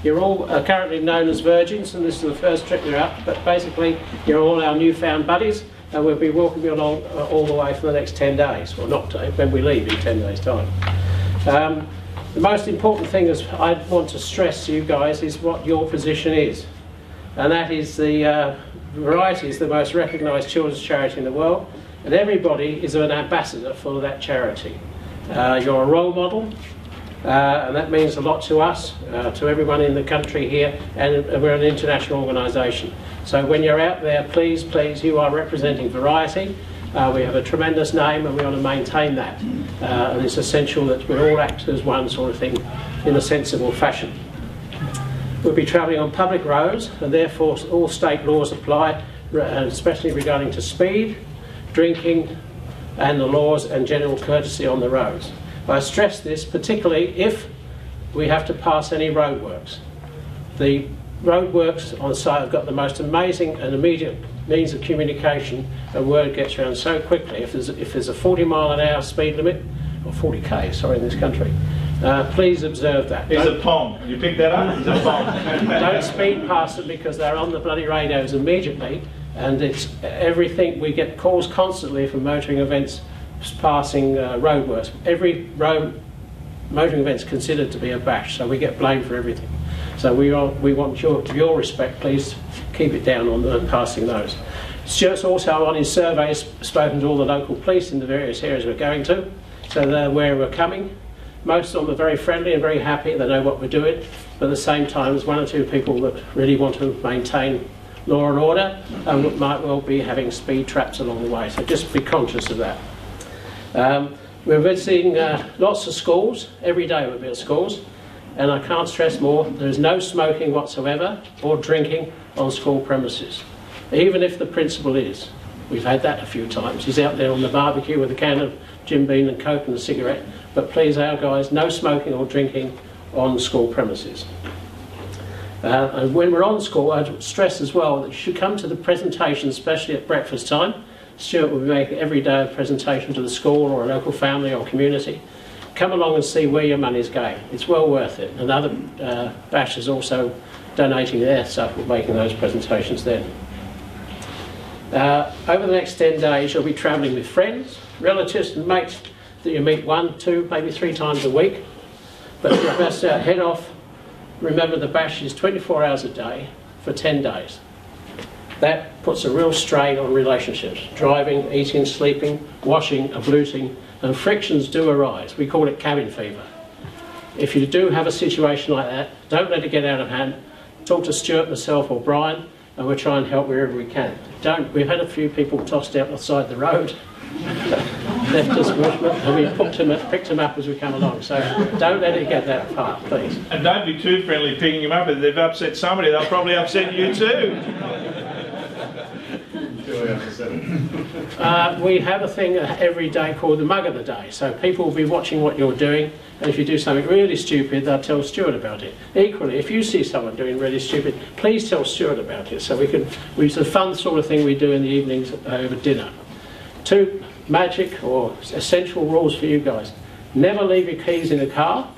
You're all currently known as virgins, and this is the first trip you're up, but basically you're all our newfound buddies, and we'll be walking you along all the way for the next 10 days, well not when we leave in 10 days time. The most important thing is I want to stress to you guys is what your position is, and that is the Variety is the most recognised children's charity in the world, and everybody is an ambassador for that charity. You're a role model, and that means a lot to us, to everyone in the country here, and we're an international organisation. So when you're out there, please, you are representing Variety. We have a tremendous name and we want to maintain that. And it's essential that we all act as one sort of thing in a sensible fashion. We'll be travelling on public roads, and therefore all state laws apply, especially regarding to speed, drinking, and the laws and general courtesy on the roads. I stress this particularly if we have to pass any roadworks. The roadworks on site have got the most amazing and immediate means of communication, and word gets around so quickly. If there's a 40-mile-an-hour speed limit, or 40k, sorry, in this country, please observe that. It's a pong. You picked that up? It's a pong. Don't speed past them because they're on the bloody radios immediately, and it's everything. We get calls constantly from motoring events passing roadworks. Every motoring event's considered to be a bash, so we get blamed for everything. So we want your respect. Please keep it down on passing those. Stuart's also on his surveys spoken to all the local police in the various areas we're going to, so they're aware we're coming. Most of them are very friendly and very happy. They know what we're doing, but at the same time there's one or two people that really want to maintain law and order and might well be having speed traps along the way, so just be conscious of that. We're visiting lots of schools. Every day we'll be at schools, and I can't stress more, there's no smoking whatsoever or drinking on school premises, even if the principal is. We've had that a few times. He's out there on the barbecue with a can of Jim Beam and Coke and a cigarette, but please, our guys, no smoking or drinking on school premises. And when we're on school, I'd stress as well that you should come to the presentation, especially at breakfast time. Stuart will be making every day a presentation to the school or a local family or community. Come along and see where your money's going. It's well worth it. And other bashers also donating their stuff with making those presentations then. Over the next 10 days you'll be travelling with friends, relatives and mates that you meet 1, 2, maybe 3 times a week. But you best head off. Remember, the bash is 24 hours a day for 10 days. That puts a real strain on relationships. Driving, eating, sleeping, washing, abluting, and frictions do arise. We call it cabin fever. If you do have a situation like that, don't let it get out of hand. Talk to Stuart, myself or Brian, and we'll try and help wherever we can. We've had a few people tossed out the side of the road, left us and we picked them up as we come along. So don't let it get that far, please. And don't be too friendly picking them up. If they've upset somebody, they'll probably upset you too. We have a thing every day called the Mug of the Day. So people will be watching what you're doing, and if you do something really stupid, they'll tell Stuart about it. Equally, if you see someone doing really stupid, please tell Stuart about it. So it's a fun sort of thing we do in the evenings over dinner. 2 magic or essential rules for you guys. Never leave your keys in a car,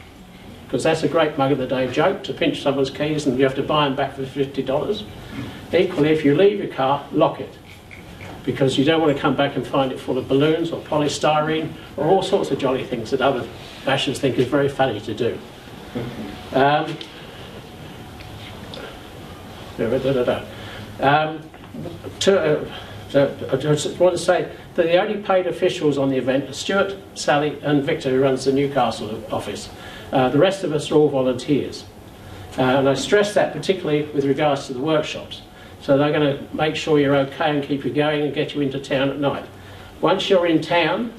because that's a great Mug of the Day joke, to pinch someone's keys and you have to buy them back for $50. Equally, if you leave your car, lock it, because you don't want to come back and find it full of balloons or polystyrene or all sorts of jolly things that other bashers think is very funny to do. I just want to say that the only paid officials on the event are Stuart, Sally and Victor, who runs the Newcastle office. The rest of us are all volunteers. And I stress that particularly with regards to the workshops. So they're going to make sure you're okay and keep you going and get you into town at night. Once you're in town,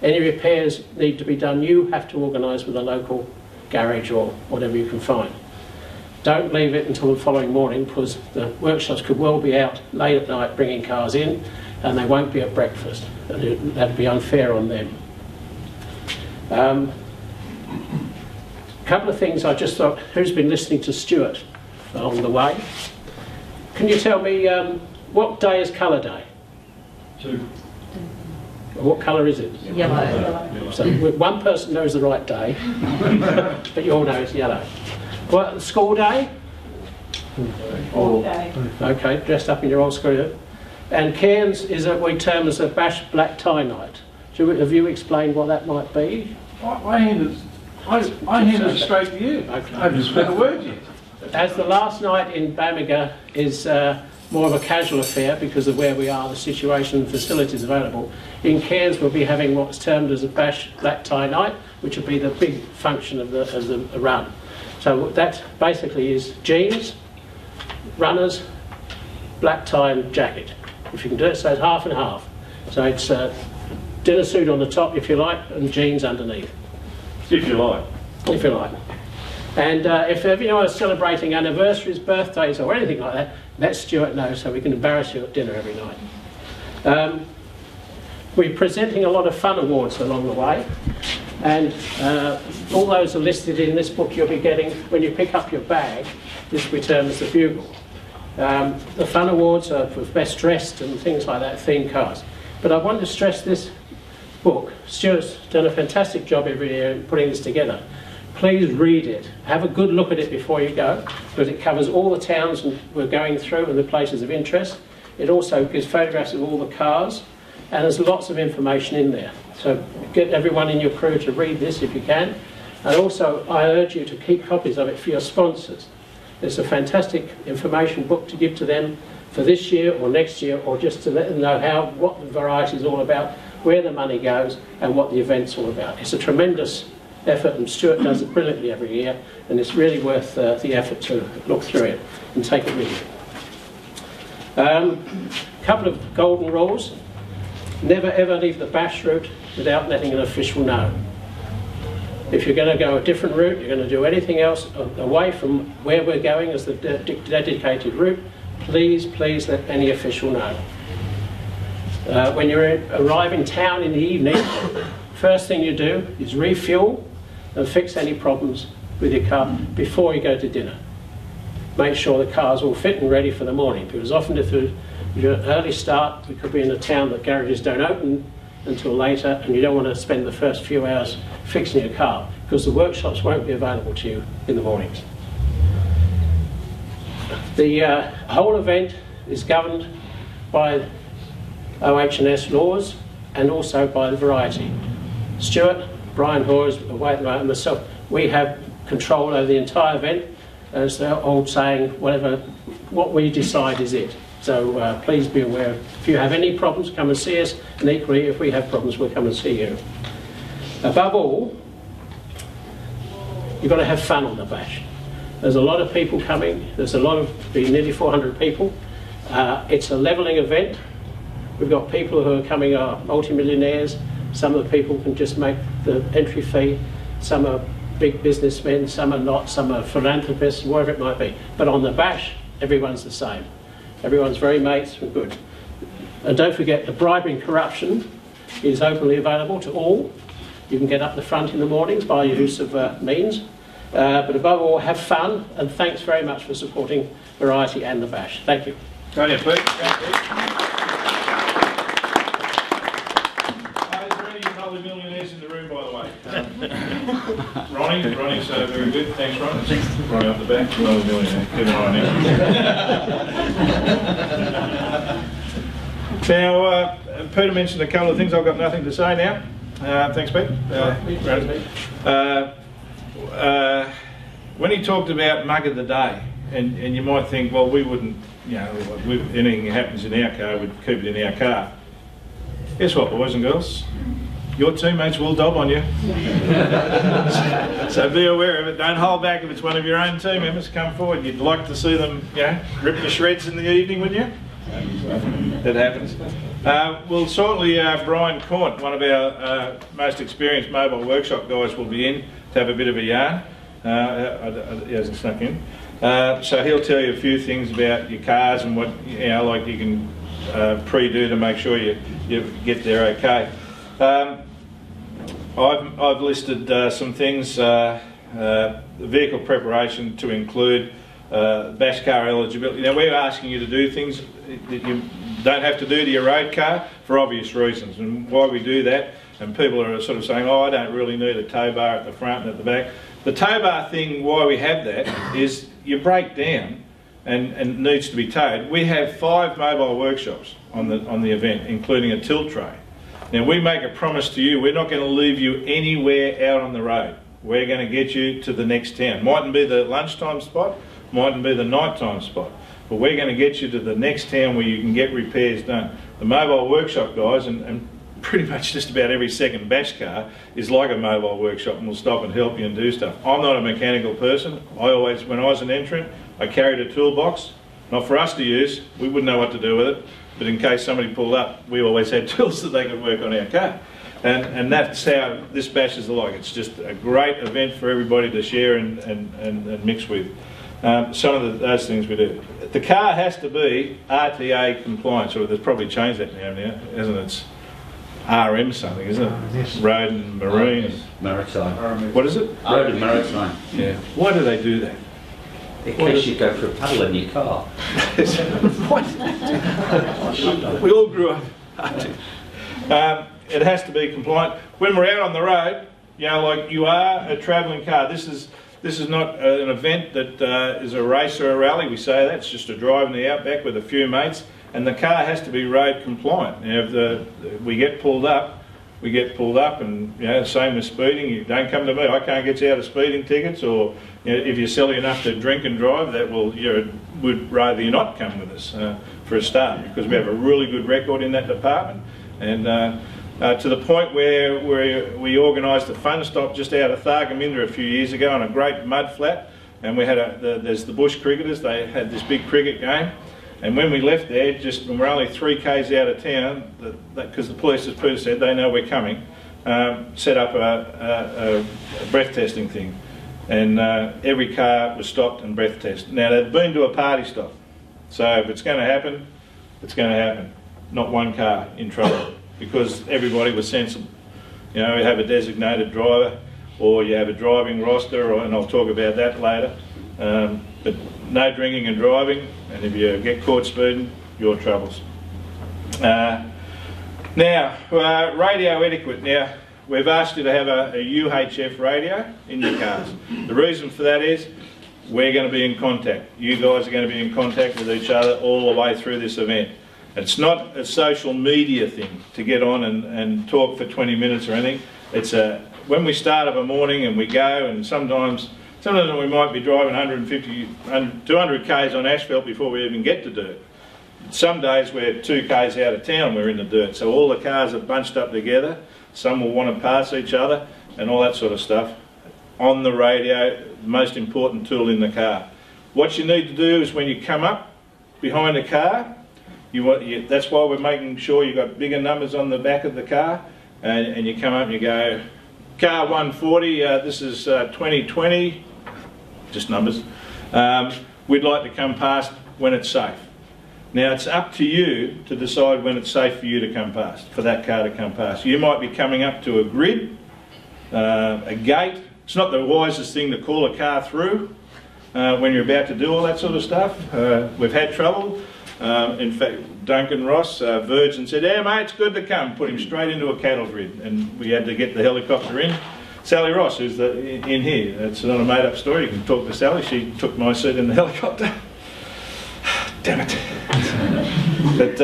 any repairs need to be done, you have to organise with a local garage or whatever you can find. Don't leave it until the following morning, because the workshops could well be out late at night bringing cars in, and they won't be at breakfast, and that'd be unfair on them. A couple of things I just thought, who's been listening to Stuart along the way? Can you tell me what day is colour day? 2. What colour is it? Yellow. So one person knows the right day, but you all know it's yellow. What, school day? All day. Okay, dressed up in your old school uniform. And Cairns is what we term as a Bash Black Tie Night. Have you explained what that might be? I handed it straight to you. Okay. I haven't spent a word yet. As the last night in Bamaga is more of a casual affair because of where we are, the situation and facilities available, in Cairns we'll be having what's termed as a Bash Black Tie Night, which will be the big function of the run. So that basically is jeans, runners, black tie and jacket, if you can do it. So it's half and half. So it's dinner suit on the top, if you like, and jeans underneath. If you like. If you like. And if anyone is celebrating anniversaries, birthdays or anything like that, let Stuart know so we can embarrass you at dinner every night. We're presenting a lot of fun awards along the way, and all those are listed in this book you'll be getting when you pick up your bag. This will be termed as the Bugle. The fun awards are for best dressed and things like that, themed cars. But I want to stress this book. Stuart's done a fantastic job every year in putting this together. Please read it. Have a good look at it before you go, because it covers all the towns we're going through and the places of interest. It also gives photographs of all the cars, and there's lots of information in there. So get everyone in your crew to read this if you can. And also, I urge you to keep copies of it for your sponsors. It's a fantastic information book to give to them for this year or next year, or just to let them know what the variety is all about, where the money goes, and what the event's all about. It's a tremendous effort, and Stuart does it brilliantly every year, and it's really worth the effort to look through it and take it with you. A couple of golden rules. Never ever leave the Bash route without letting an official know. If you're going to go a different route, you're going to do anything else away from where we're going as the dedicated route, please let any official know. When you arrive in town in the evening, first thing you do is refuel and fix any problems with your car before you go to dinner. Make sure the car's all fit and ready for the morning, because often if you're an early start, we could be in a town that garages don't open until later, and you don't want to spend the first few hours fixing your car, because the workshops won't be available to you in the mornings. The whole event is governed by OH&S laws and also by the variety. Stuart, Brian Hawes, and myself, we have control over the entire event. As the old saying, what we decide is it. So please be aware. If you have any problems, come and see us, and equally, if we have problems, we'll come and see you. Above all, you've got to have fun on the Bash. There's a lot of people coming. There's nearly 400 people. It's a levelling event. We've got people who are coming are multimillionaires. Some of the people can just make the entry fee. Some are big businessmen, some are not, some are philanthropists, whatever it might be. But on the Bash, everyone's the same. Everyone's very mates and good. And don't forget, the bribery and corruption is openly available to all. You can get up the front in the mornings by use of means. But above all, have fun, and thanks very much for supporting Variety and the Bash. Thank you. Go ahead, Pete. Is there any multi-millionaires in the room, by the way? Ronnie's very good. Thanks, Ron. Ronnie up the back, multi-millionaire. Keep an eye on him. Now, Peter mentioned a couple of things. I've got nothing to say now. Thanks, Pete. When he talked about mug of the day, and you might think, well, we wouldn't, anything that happens in our car, we'd keep it in our car. Guess what, boys and girls? Your teammates will dob on you. So be aware of it. Don't hold back if it's one of your own team members. Come forward. You'd like to see them, rip to shreds in the evening, wouldn't you? That happens. Well, shortly, Brian Cornt, one of our most experienced mobile workshop guys, will be in to have a bit of a yarn. He hasn't snuck in. So he'll tell you a few things about your cars and what like you can pre-do to make sure you get there okay. I've listed some things, vehicle preparation to include Bash car eligibility. Now we're asking you to do things that you don't have to do to your road car for obvious reasons, and why we do that, and people are sort of saying, oh, I don't really need a tow bar at the front and at the back. The tow bar thing, why we have that, is you break down and needs to be towed. We have 5 mobile workshops on the event, including a tilt tray. Now we make a promise to you, we're not going to leave you anywhere out on the road. We're going to get you to the next town. Mightn't be the lunchtime spot, mightn't be the nighttime spot, but we're going to get you to the next town where you can get repairs done. The mobile workshop guys, and pretty much just about every second batch car is like a mobile workshop and will stop and help you and do stuff. I'm not a mechanical person. When I was an entrant, I carried a toolbox, not for us to use, we wouldn't know what to do with it, but in case somebody pulled up, we always had tools that they could work on our car. And that's how this bash is like. It's just a great event for everybody to share and mix with. Some of those things we do. The car has to be RTA compliant, so they've probably changed that now, hasn't it? It's RM something, isn't it? Yes. Road and Marine. Maritime. What is it? Road and Maritime. Yeah. Why do they do that? In case you go for a paddle in your car. We all grew up. It has to be compliant. When we're out on the road, you know, like you are a travelling car. This is not an event that is a race or a rally. We say that it's just a drive in the outback with a few mates, and the car has to be road compliant. Now, if we get pulled up, and you know, same with speeding. You don't come to me. I can't get you out of speeding tickets, or you know, if you're silly enough to drink and drive, that will would rather you not come with us for a start, because we have a really good record in that department, and to the point where we organised a fun stop just out of Thargomindah a few years ago on a great mud flat, and we had there's the bush cricketers. They had this big cricket game. And when we left there, just when we're only 3 k's out of town, because the police, as Peter said, they know we're coming, set up a breath testing thing. And every car was stopped and breath tested. Now, they'd been to a party stop. So if it's going to happen, it's going to happen. Not one car in trouble, because everybody was sensible. You know, you have a designated driver, or you have a driving roster, and I'll talk about that later. But no drinking and driving, and if you get caught speeding, your troubles. Now, radio etiquette. Now, we've asked you to have a UHF radio in your cars. The reason for that is we're going to be in contact. You guys are going to be in contact with each other all the way through this event. It's not a social media thing to get on and talk for 20 minutes or anything. It's when we start of a morning and we go, and sometimes we might be driving 150, 200 k's on asphalt before we even get to dirt. Some days we're 2 k's out of town, we're in the dirt, so all the cars are bunched up together. Some will want to pass each other and all that sort of stuff. On the radio, the most important tool in the car. What you need to do is when you come up behind the car, that's why we're making sure you've got bigger numbers on the back of the car, and you come up and you go, car 140, this is 2020, just numbers. We'd like to come past when it's safe. Now it's up to you to decide when it's safe for you to come past, for that car to come past. You might be coming up to a grid, a gate. It's not the wisest thing to call a car through when you're about to do all that sort of stuff. We've had trouble. In fact, Duncan Ross, Virgin, said, "Yeah, mate, it's good to come." Put him straight into a cattle grid, and we had to get the helicopter in. Sally Ross, who's in here, it's not a made-up story. You can talk to Sally. She took my seat in the helicopter. Damn it. But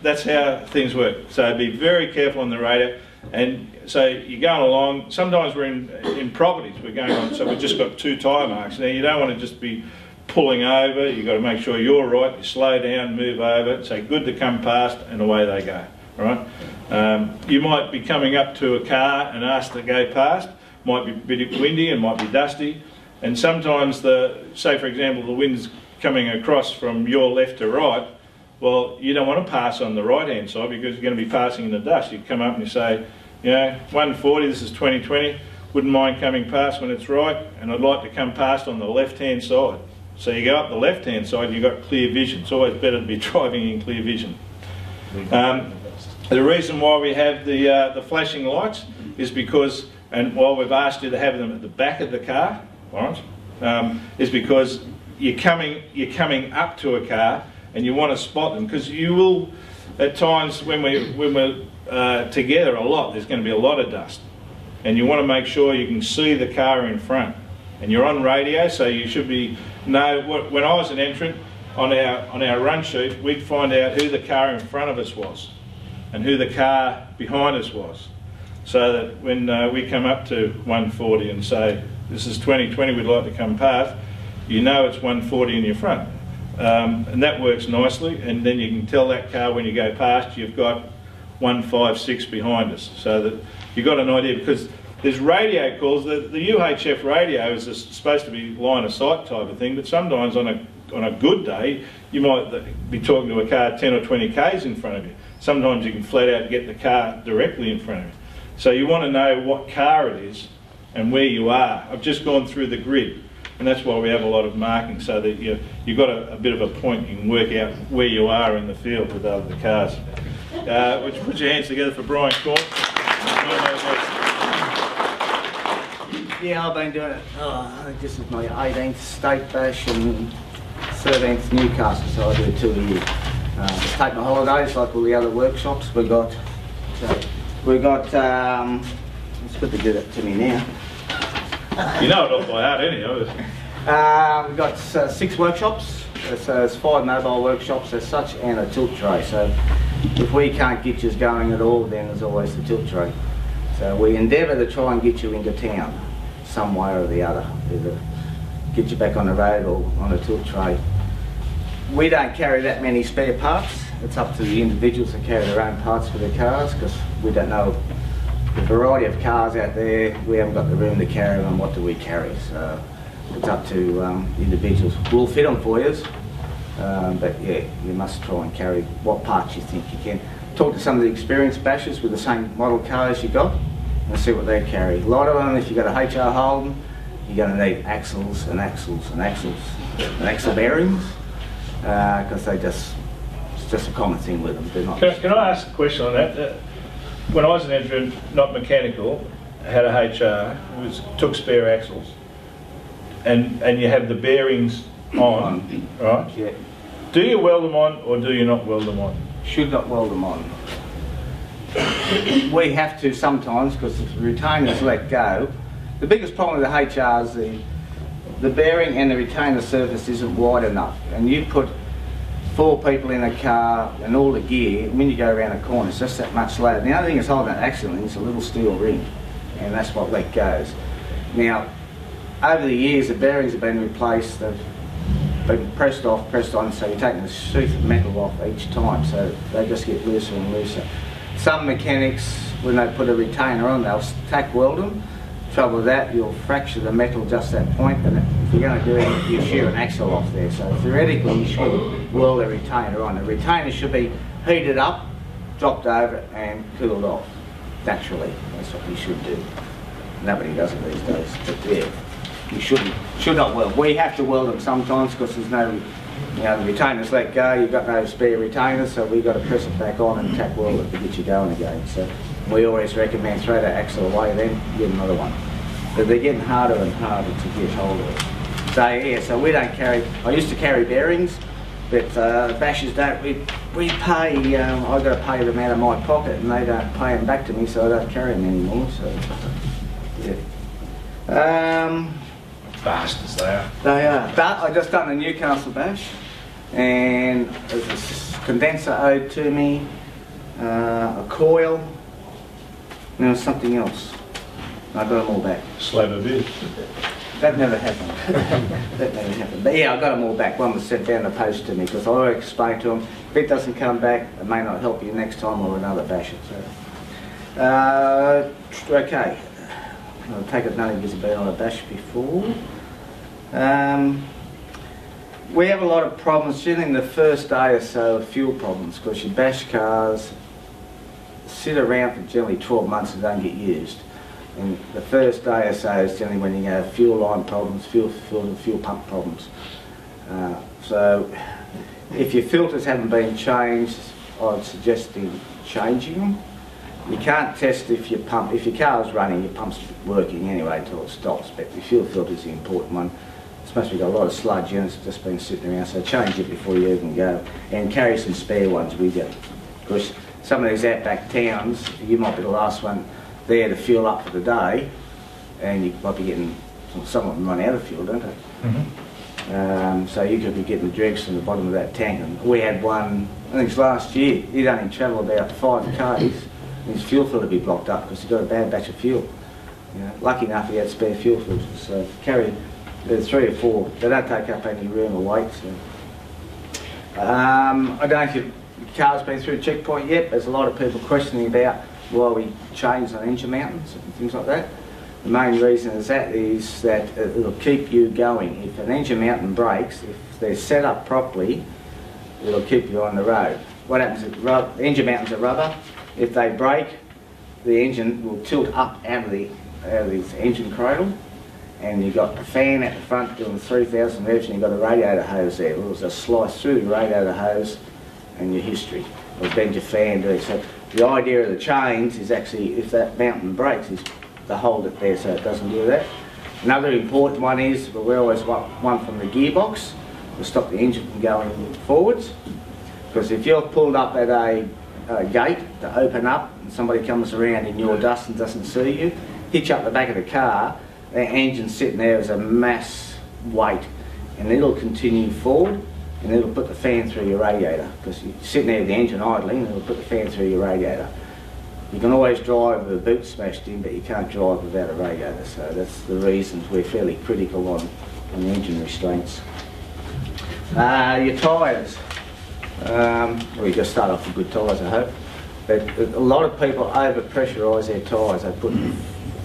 that's how things work. So be very careful on the radio. And so you're going along. Sometimes we're in properties. We're going on, so we've just got 2 tyre marks. Now you don't want to just be pulling over. You've got to make sure you're right. You slow down, move over, say good to come past, and away they go. All right. You might be coming up to a car and ask to go past. Might be a bit windy and might be dusty. And sometimes say for example, the wind's coming across from your left to right. Well, you don't want to pass on the right-hand side because you're going to be passing in the dust. You come up and you say, you know, 140, this is 2020, wouldn't mind coming past when it's right, and I'd like to come past on the left-hand side. So you go up the left-hand side and you've got clear vision. It's always better to be driving in clear vision. The reason why we have the flashing lights is because, and while we've asked you to have them at the back of the car, all right, is because you're coming up to a car and you want to spot them, because you will, at times when we're together a lot, there's going to be a lot of dust, and you want to make sure you can see the car in front. and you're on radio, so you should be when I was an entrant on our run sheet, we'd find out who the car in front of us was and who the car behind us was, so that when we come up to 140 and say this is 2020, we'd like to come past, you know it's 140 in your front. And that works nicely, and then you can tell that car when you go past you've got 156 behind us, so that you've got an idea, because there's radio calls. The UHF radio is supposed to be line of sight type of thing, but sometimes on a good day you might be talking to a car 10 or 20 k's in front of you. Sometimes you can flat out get the car directly in front of you. So you want to know what car it is and where you are. I've just gone through the grid, and that's why we have a lot of marking, so that you've got a bit of a point. You can work out where you are in the field with other cars. Would you put your hands together for Brian Corn? Yeah, I've been doing it. I think this is my 18th state bash and 13th Newcastle, so I do 2 a year. Just take my holidays like all the other workshops. We got. It's good to do that to me now. You know it off by heart, anyhow. We've got 6 workshops. So there's 5 mobile workshops as such, and a tilt tray. So if we can't get you going at all, then there's always the tilt tray. So we endeavour to try and get you into town, some way or the other. Either get you back on the road or on a tilt tray. We don't carry that many spare parts. It's up to the individuals to carry their own parts for their cars, because we don't know the variety of cars out there. We haven't got the room to carry them, and what do we carry? So it's up to individuals. We'll fit them for you, but yeah, you must try and carry what parts you think you can. Talk to some of the experienced bashers with the same model cars you got and see what they carry. A lot of them, if you've got a HR Holden, you're going to need axles and axles and axles and axle bearings, because it's just a common thing with them. They're not. Can I ask a question on that? When I was an entrant, not mechanical, had a HR, took spare axles, and you have the bearings on, right? Yeah. Do you weld them on, or do you not weld them on? Should not weld them on. We have to sometimes, because if the retainers let go. The biggest problem with the HR is the bearing and the retainer surface isn't wide enough, and you put 4 people in a car and all the gear, when you go around a corner it's just that much later. The only thing that's holding that axle in is a little steel ring, and that's what let goes. Now, over the years the bearings have been replaced, they've been pressed off, pressed on, so you're taking the sheath of metal off each time, so they just get looser and looser. Some mechanics, when they put a retainer on, they'll tack weld them. Trouble with that, you'll fracture the metal just that point, and if you're going to do it, you shear an axle off there. So theoretically you should weld a retainer on. The retainer should be heated up, dropped over and cooled off naturally. That's what you should do. Nobody does it these days, but yeah, you should not weld. We have to weld them sometimes because there's no, the retainers let go, you've got no spare retainers, so we've got to press it back on and tack weld it to get you going again. So we always recommend throw that axle away, then get another one. But they're getting harder and harder to get hold of. So yeah, so we don't carry, I used to carry bearings, but bashers don't, we pay, I've got to pay them out of my pocket and they don't pay them back to me, so I don't carry them anymore, so yeah. Bastards they are. They are, but I just done a Newcastle bash, and there's a condenser owed to me, a coil, and there was something else. I got them all back. Slab of beer. That never happened. That never happened. But yeah, I got them all back. One was sent down the post to me because I always explained to them, if it doesn't come back, it may not help you next time or another bash it. So, okay. I take it none of you have been on a bash before. We have a lot of problems, generally in the first day or so, of fuel problems, because your bash cars sit around for generally 12 months and don't get used. And the first day or so is generally when you have fuel line problems, fuel filter, fuel pump problems. So if your filters haven't been changed, I'd suggest changing them. You can't test if your car's running, your pump's working anyway until it stops, but the fuel filter is the important one. It's mostly got a lot of sludge in it, it's just been sitting around, so change it before you even go. And carry some spare ones with you. Because some of these outback towns, you might be the last one there to fuel up for the day, and you might be getting some of them run out of fuel, don't they? So you could be getting the dregs from the bottom of that tank. And we had one, I think it was last year, he'd only travelled about 5 k's and his fuel filter would be blocked up because he got a bad batch of fuel. You know, lucky enough he had spare fuel filters, so there's 3 or 4, they don't take up any room or weight. So. I don't know if your car's been through a checkpoint yet. There's a lot of people questioning about why we change on engine mountings and things like that. The main reason is that it'll keep you going. If an engine mounting breaks, if they're set up properly, it'll keep you on the road. What happens is engine mountings are rubber. If they break, the engine will tilt up out of the engine cradle, and you've got the fan at the front doing 3,000 revs, and you've got a radiator hose there. It'll just slice through the radiator hose and your history. It'll bend your fan doing. So the idea of the chains is actually, if that mountain breaks, is to hold it there so it doesn't do that. Another important one is, we always want one from the gearbox to stop the engine from going forwards. Because if you're pulled up at a gate to open up and somebody comes around in your dust and doesn't see you, hitch up the back of the car, the engine's sitting there as a mass weight, and it'll continue forward and it'll put the fan through your radiator, because you're sitting there with the engine idling and it'll put the fan through your radiator. You can always drive with a boot smashed in, but you can't drive without a radiator, so that's the reasons we're fairly critical on the engine restraints. Your tyres. We just start off with good tyres, I hope. But a lot of people over pressurise their tyres. They put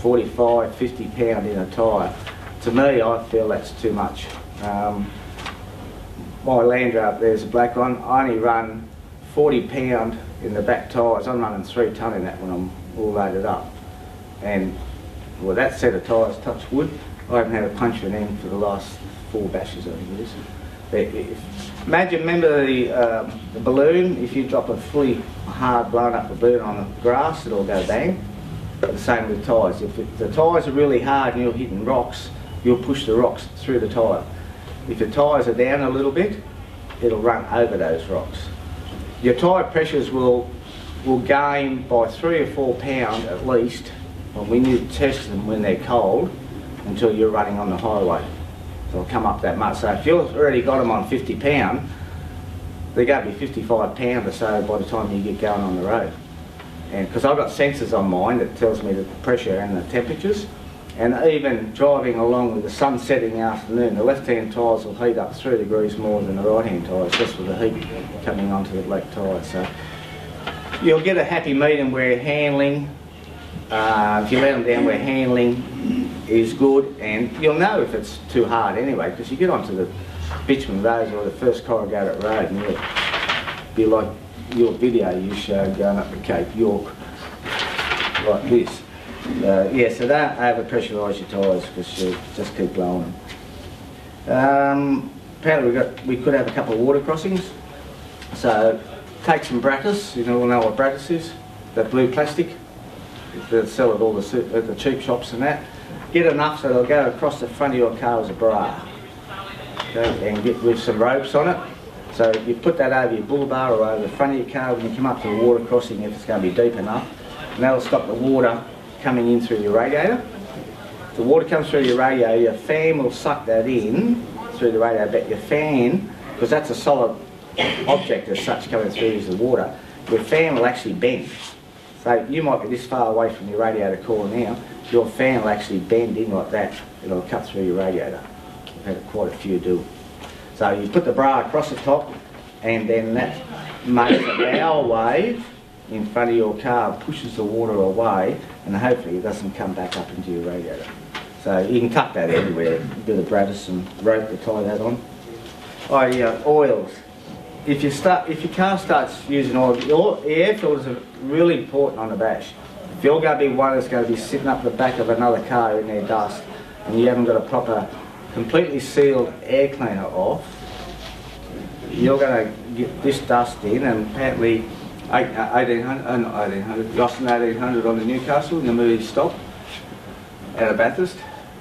45, 50 pound in a tyre. To me, I feel that's too much. My Land Rover, there's a black one, I only run 40 pound in the back tyres. I'm running 3 tonne in that when I'm all loaded up. And well, that set of tyres, touch wood, I haven't had a puncture in them for the last 4 bashes over the years. Imagine, remember the balloon? If you drop a fully hard blown up balloon on the grass, it'll go bang. The same with tyres. If the tyres are really hard and you're hitting rocks, you'll push the rocks through the tyre. If the tyres are down a little bit, it'll run over those rocks. Your tyre pressures will gain by 3 or 4 pound at least when you test them when they're cold until you're running on the highway. So they'll come up that much. So if you've already got them on 50 pound, they're going to be 55 pound or so by the time you get going on the road. And because I've got sensors on mine that tells me the pressure and the temperatures, and even driving along with the sun setting in the afternoon, the left-hand tyres will heat up 3 degrees more than the right-hand tyres, just with the heat coming onto the black tyre. So you'll get a happy medium where handling, if you let them down where handling is good, and you'll know if it's too hard anyway, because you get onto the bitumen roads or the first corrugated road and you'll be like your video you showed going up to Cape York like this. Yeah, so don't over-pressurise your tyres because you'll just keep blowing them. Apparently we could have a couple of water crossings. So take some Brattus, you all know what Brattus is, that blue plastic. They sell at all the cheap shops and that. Get enough so they'll go across the front of your car as a bra. Okay, and get with some ropes on it. So you put that over your bull bar or over the front of your car when you come up to the water crossing if it's going to be deep enough. And that'll stop the water coming in through your radiator. If the water comes through your radiator, your fan will suck that in through the radiator, but your fan, because that's a solid object as such coming through is the water, your fan will actually bend. So you might be this far away from your radiator core now, your fan will actually bend in like that. It'll cut through your radiator. We've had quite a few do. So you put the bra across the top, and then that makes a bow wave in front of your car, pushes the water away, and hopefully it doesn't come back up into your radiator. So you can cut that anywhere, a bit of Brattus and rope to tie that on. Oils. If your car starts using oil, your air filters are really important on the bash. If you're going to be one that's going to be sitting up the back of another car in their dust, and you haven't got a proper, completely sealed air cleaner off, you're going to get this dust in, and apparently 1800, lost an 1800 on the Newcastle in the movie Stop, out of Bathurst.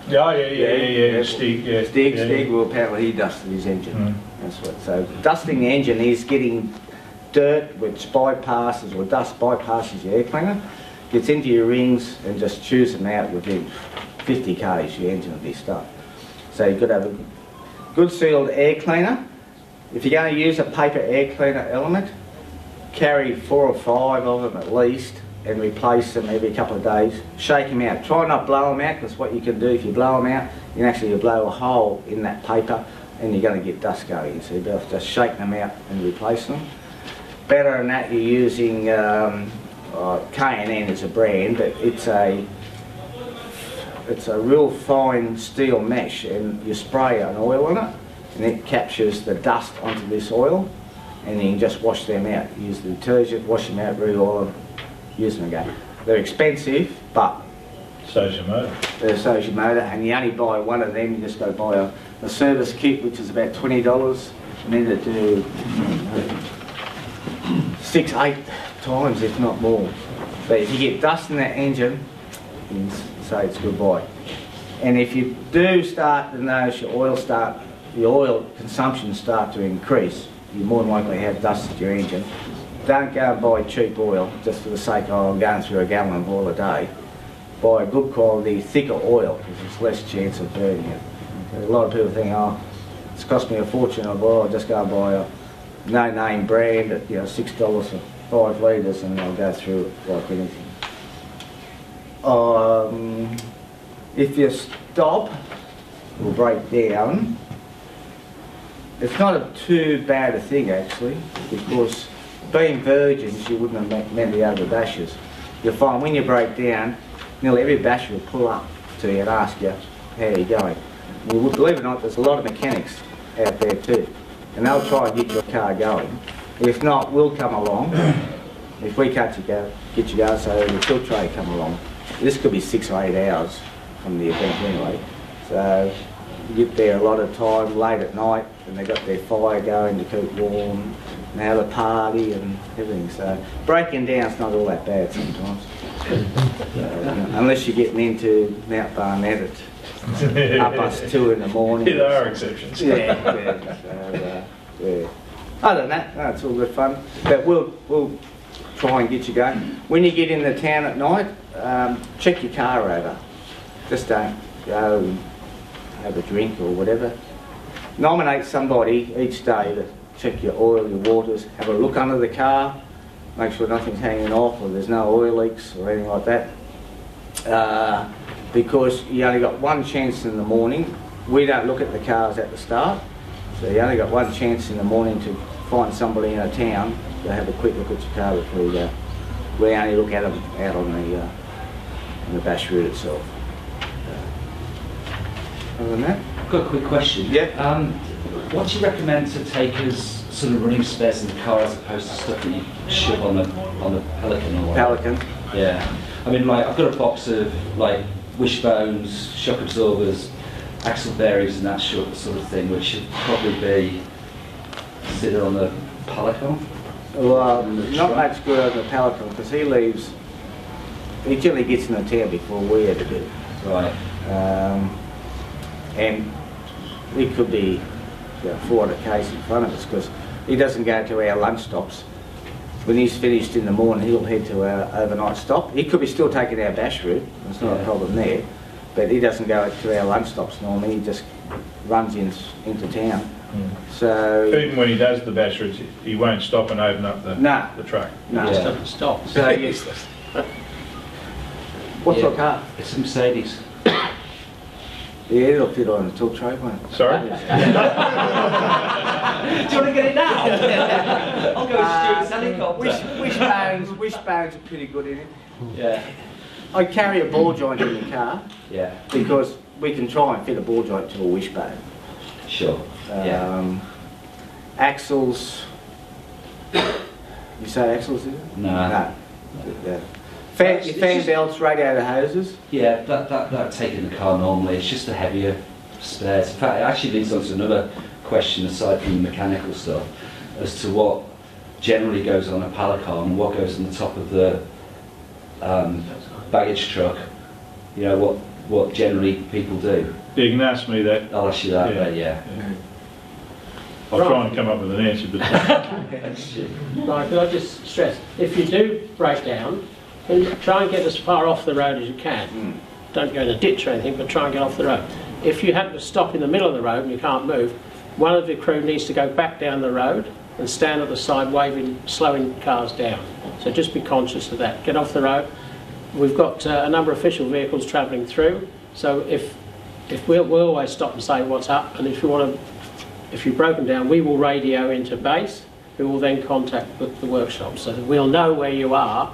Yeah. Stig, well apparently he dusted his engine. That's what. So dusting the engine is getting dirt which bypasses, or dust bypasses your air cleaner, gets into your rings and just chews them out within 50 k's, your engine will be stuck. So you've got to have a good sealed air cleaner. If you're going to use a paper air cleaner element, carry 4 or 5 of them at least and replace them every couple of days. Shake them out. Try not blow them out, because what you can do if you blow them out, you can actually blow a hole in that paper and you're going to get dust going. So you better just shake them out and replace them. Better than that, you're using K&N is a brand, but it's a real fine steel mesh, and you spray an oil on it and it captures the dust onto this oil, and you can just wash them out. Use the detergent, wash them out, re-oil them, use them again. They're expensive, but So's your motor. they're so's your motor, and you only buy one of them. You just go buy a service kit, which is about $20, and then to do 6-8 times, if not more. But if you get dust in that engine, you can say it's goodbye. And if you do start to notice your oil consumption start to increase, you're more than likely to have dust at your engine. Don't go and buy cheap oil just for the sake of, oh, I'm going through a gallon of oil a day. Buy a good quality, thicker oil, because there's less chance of burning it. Okay, a lot of people think, oh, it's cost me a fortune of oil, I'll just go and buy a no-name brand at $6 for 5 litres and I'll go through it like anything. If you stop or break down, it's not too bad a thing actually, because being virgins you wouldn't have met the other bashers. You'll find when you break down, nearly every basher will pull up to you and ask you, how are you going? Well, believe it or not, there's a lot of mechanics out there too, and they'll try and get your car going. If not, we'll come along. If we can't get you going, so the tilt tray come along. This could be 6 or 8 hours from the event anyway. So you get there a lot of time, late at night, and they've got their fire going to keep warm, and have a party and everything. So breaking down's not all that bad sometimes. Unless you're getting into Mount Barnett at 2:30 in the morning. Yeah, there are exceptions. Yeah. So, other than that, no, it's all good fun. But we'll try and get you going. When you get into town at night, check your car over. Just don't go and have a drink or whatever. Nominate somebody each day to check your oil, your waters, have a look under the car, make sure nothing's hanging off or there's no oil leaks or anything like that. Because you only got one chance in the morning. We don't look at the cars at the start, so you only got one chance in the morning to find somebody in a town to have a quick look at your car before you go. We only look at them out on the bash route itself. Other than that? I've got a quick question. Yeah. What do you recommend to take as sort of running spares in the car as opposed to stuff that you shove on the Pelican or whatever? Pelican. Yeah. I mean, like, I've got a box of like wishbones, shock absorbers, axle bearings and that sort of thing, which should probably be considered on the Pelican. Well, not much good on the Pelican, because he generally gets in the town before we ever do. Right. And he could be 400 k's in front of us, because he doesn't go to our lunch stops. When he's finished in the morning, he'll head to our overnight stop. He could be still taking our bash route, there's not a problem there, but he doesn't go to our lunch stops normally, he just runs into town. So Even when he does the bash routes, he won't stop and open up the truck. no. Just doesn't stop. So what's your car? It's a Mercedes. Yeah, it'll fit on the tilt tray, won't it? Sorry? Do you want to get it now? I'll go with Stuart's helicopter. Wishbones are pretty good in it. Yeah. I carry a ball joint in the car Yeah. because we can try and fit a ball joint to a wishbone. Sure. Yeah. Axles. You say axles, is it? No. No. Yeah. Your fan belts, radiator hoses. Yeah, that take in the car normally. It's just the heavier spares. In fact, it actually leads on to another question aside from the mechanical stuff, as to what generally goes on a Pelican and what goes on the top of the baggage truck. You know, what generally people do. You can ask me that. I'll ask you that, Yeah. but yeah. I'll try and come up with an answer, but Right, could I just stress, if you do break down, then try and get as far off the road as you can. don't go in a ditch or anything, but try and get off the road. If you happen to stop in the middle of the road and you can't move, one of the crew needs to go back down the road and stand at the side waving, slowing cars down. So just be conscious of that. Get off the road. We've got a number of official vehicles travelling through, so if we'll always stop and say what's up, and if you've broken down, we will radio into base, who will then contact the workshop, so that we'll know where you are.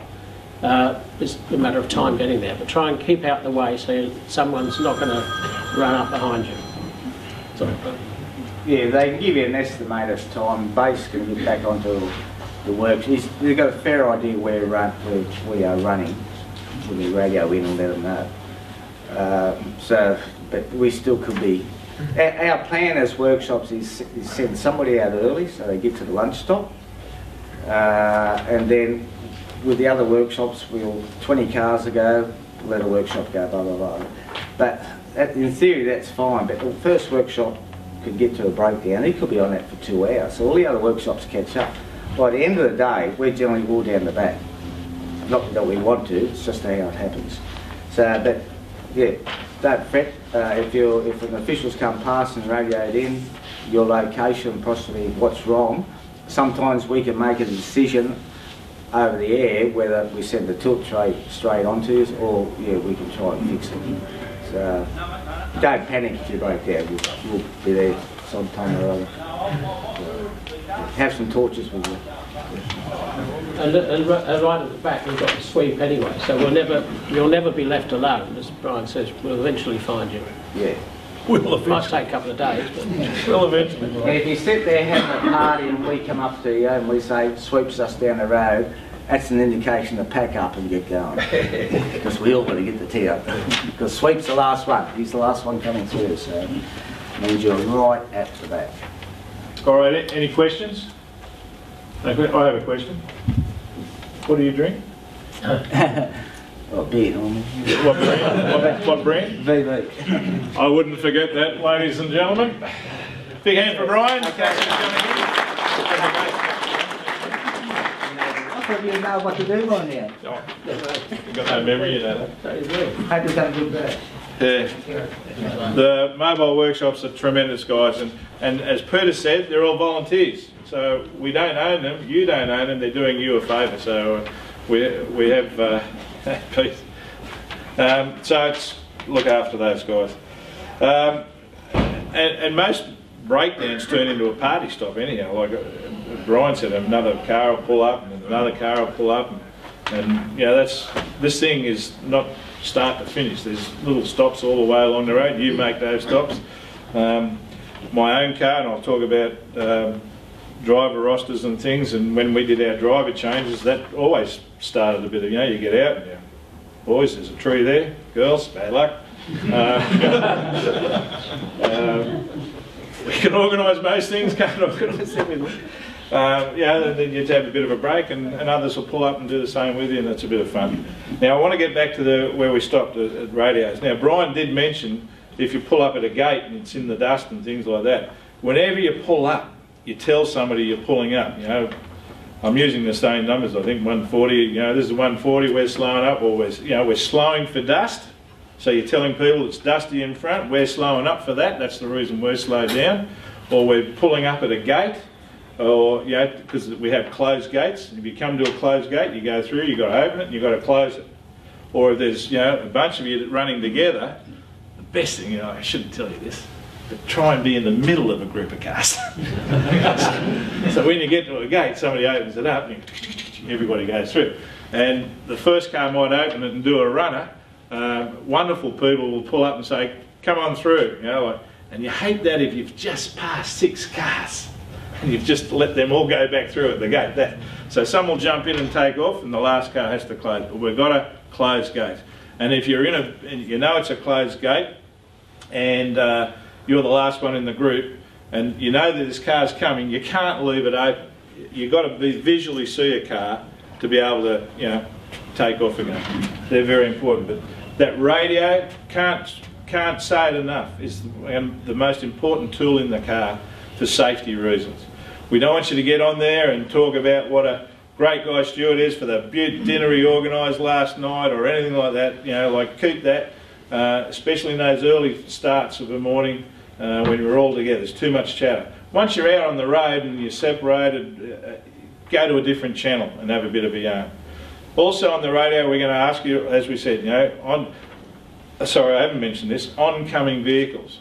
It's a matter of time getting there, but try and keep out the way so someone's not going to run up behind you. Sorry. Yeah, they can give you an estimated time. Base can get back onto the works. They've got a fair idea where we are running. We radio in and let them know. But we still could be. Our plan as workshops is send somebody out early so they get to the lunch stop, and then with the other workshops, 20 cars ago, let a workshop go, blah blah blah. But in theory, that's fine. But the first workshop could get to a breakdown. He could be on that for 2 hours. So all the other workshops catch up. By the end of the day, we're generally all down the back. Not that we want to. It's just how it happens. So, but yeah, don't fret. If an official's come past and radioed in your location, possibly what's wrong, sometimes we can make a decision over the air whether we send the tilt tray straight onto us, or yeah, we can try and fix it. So don't panic if you break down. We'll be there sometime or other. So, have some torches with you. And right at the back we've got the sweep anyway, so you'll never be left alone. As Brian says, we'll eventually find you. Yeah. It might take a couple of days, but Well, eventually. And if you sit there having a party and we come up to you and we say, sweeps us down the road, that's an indication to pack up and get going. Because we all got to get the tea up. Because sweep's the last one. He's the last one coming through, so it means you're right at the back. All right, any questions? I have a question. What do you drink? Oh, beer, normally. What brand? What brand? VB. I wouldn't forget that, ladies and gentlemen. Big hand for Brian. I thought you know what to do by now. Oh, you've got no memory, you know that. Had to done good bad. Yeah. The mobile workshops are tremendous, guys, and as Peter said, they're all volunteers. So we don't own them, you don't own them, they're doing you a favour. So we have peace. So it's look after those guys. And most breakdowns turn into a party stop anyhow. Like Brian said, another car will pull up and another car will pull up, and you know this thing is not start to finish. There's little stops all the way along the road. You make those stops. My own car, and I'll talk about driver rosters and things, and when we did our driver changes, that always started a bit of, you get out and you, boys, there's a tree there, girls, bad luck. We can organise most things, can't organise everything. Then you have a bit of a break, and others will pull up and do the same with you, and it's a bit of fun. Now I want to get back to where we stopped at radios. Now Brian did mention if you pull up at a gate and it's in the dust and things like that, whenever you pull up, you tell somebody you're pulling up. I'm using the same numbers. I think 140. This is 140. We're slowing up, or we're slowing for dust. So you're telling people it's dusty in front. We're slowing up for that. That's the reason we're slowed down. Or we're pulling up at a gate, or because we have closed gates. If you come to a closed gate, you go through. You've got to open it and you've got to close it. Or if there's a bunch of you running together, the best thing I shouldn't tell you this. But try and be in the middle of a group of cars. So when you get to a gate, somebody opens it up and everybody goes through. And the first car might open it and do a runner. Wonderful people will pull up and say, come on through. And you hate that if you've just passed 6 cars and you've just let them all go back through at the gate. So some will jump in and take off and the last car has to close. But we've got a closed gate. And if you're it's a closed gate, and you're the last one in the group, and you know that this car's coming, you can't leave it open. You've got to visually see a car to be able to, take off again. They're very important. But that radio, can't say it enough, is the most important tool in the car for safety reasons. We don't want you to get on there and talk about what a great guy Stuart is for the dinner he organised last night or anything like that. Keep that. especially in those early starts of the morning when we're all together. There's too much chatter. Once you're out on the road and you're separated, go to a different channel and have a bit of a yarn. Also on the radio, we're going to ask you, as we said, sorry, I haven't mentioned this, oncoming vehicles.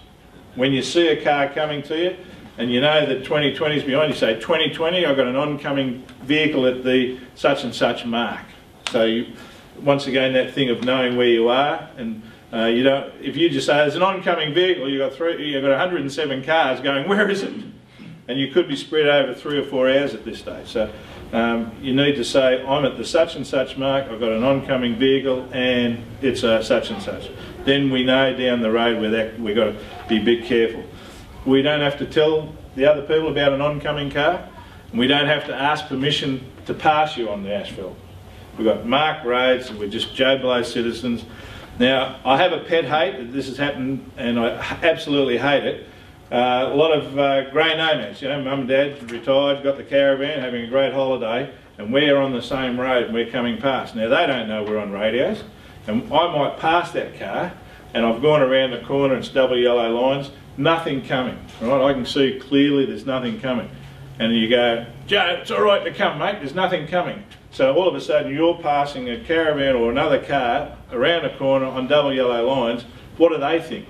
When you see a car coming to you and you know that 2020 is behind, you say, 2020, I've got an oncoming vehicle at the such and such mark. So once again, that thing of knowing where you are, and you don't. If you just say there's an oncoming vehicle, you've got 107 cars going, where is it? And you could be spread over 3 or 4 hours at this stage. So you need to say, I'm at the such and such mark, I've got an oncoming vehicle and it's such and such. Then we know down the road where we've got to be a bit careful. We don't have to tell the other people about an oncoming car, and we don't have to ask permission to pass you on the asphalt. We've got marked roads and we're just Joe Blow citizens. Now, I have a pet hate, this has happened and I absolutely hate it. A lot of grey nomads, mum and dad retired, got the caravan, having a great holiday, and we're on the same road and we're coming past. Now they don't know we're on radios, and I might pass that car and I've gone around the corner and it's double yellow lines, nothing coming, right? I can see clearly there's nothing coming. And you go, Joe, it's all right to come, mate, there's nothing coming. So all of a sudden you're passing a caravan or another car around a corner on double yellow lines. What do they think?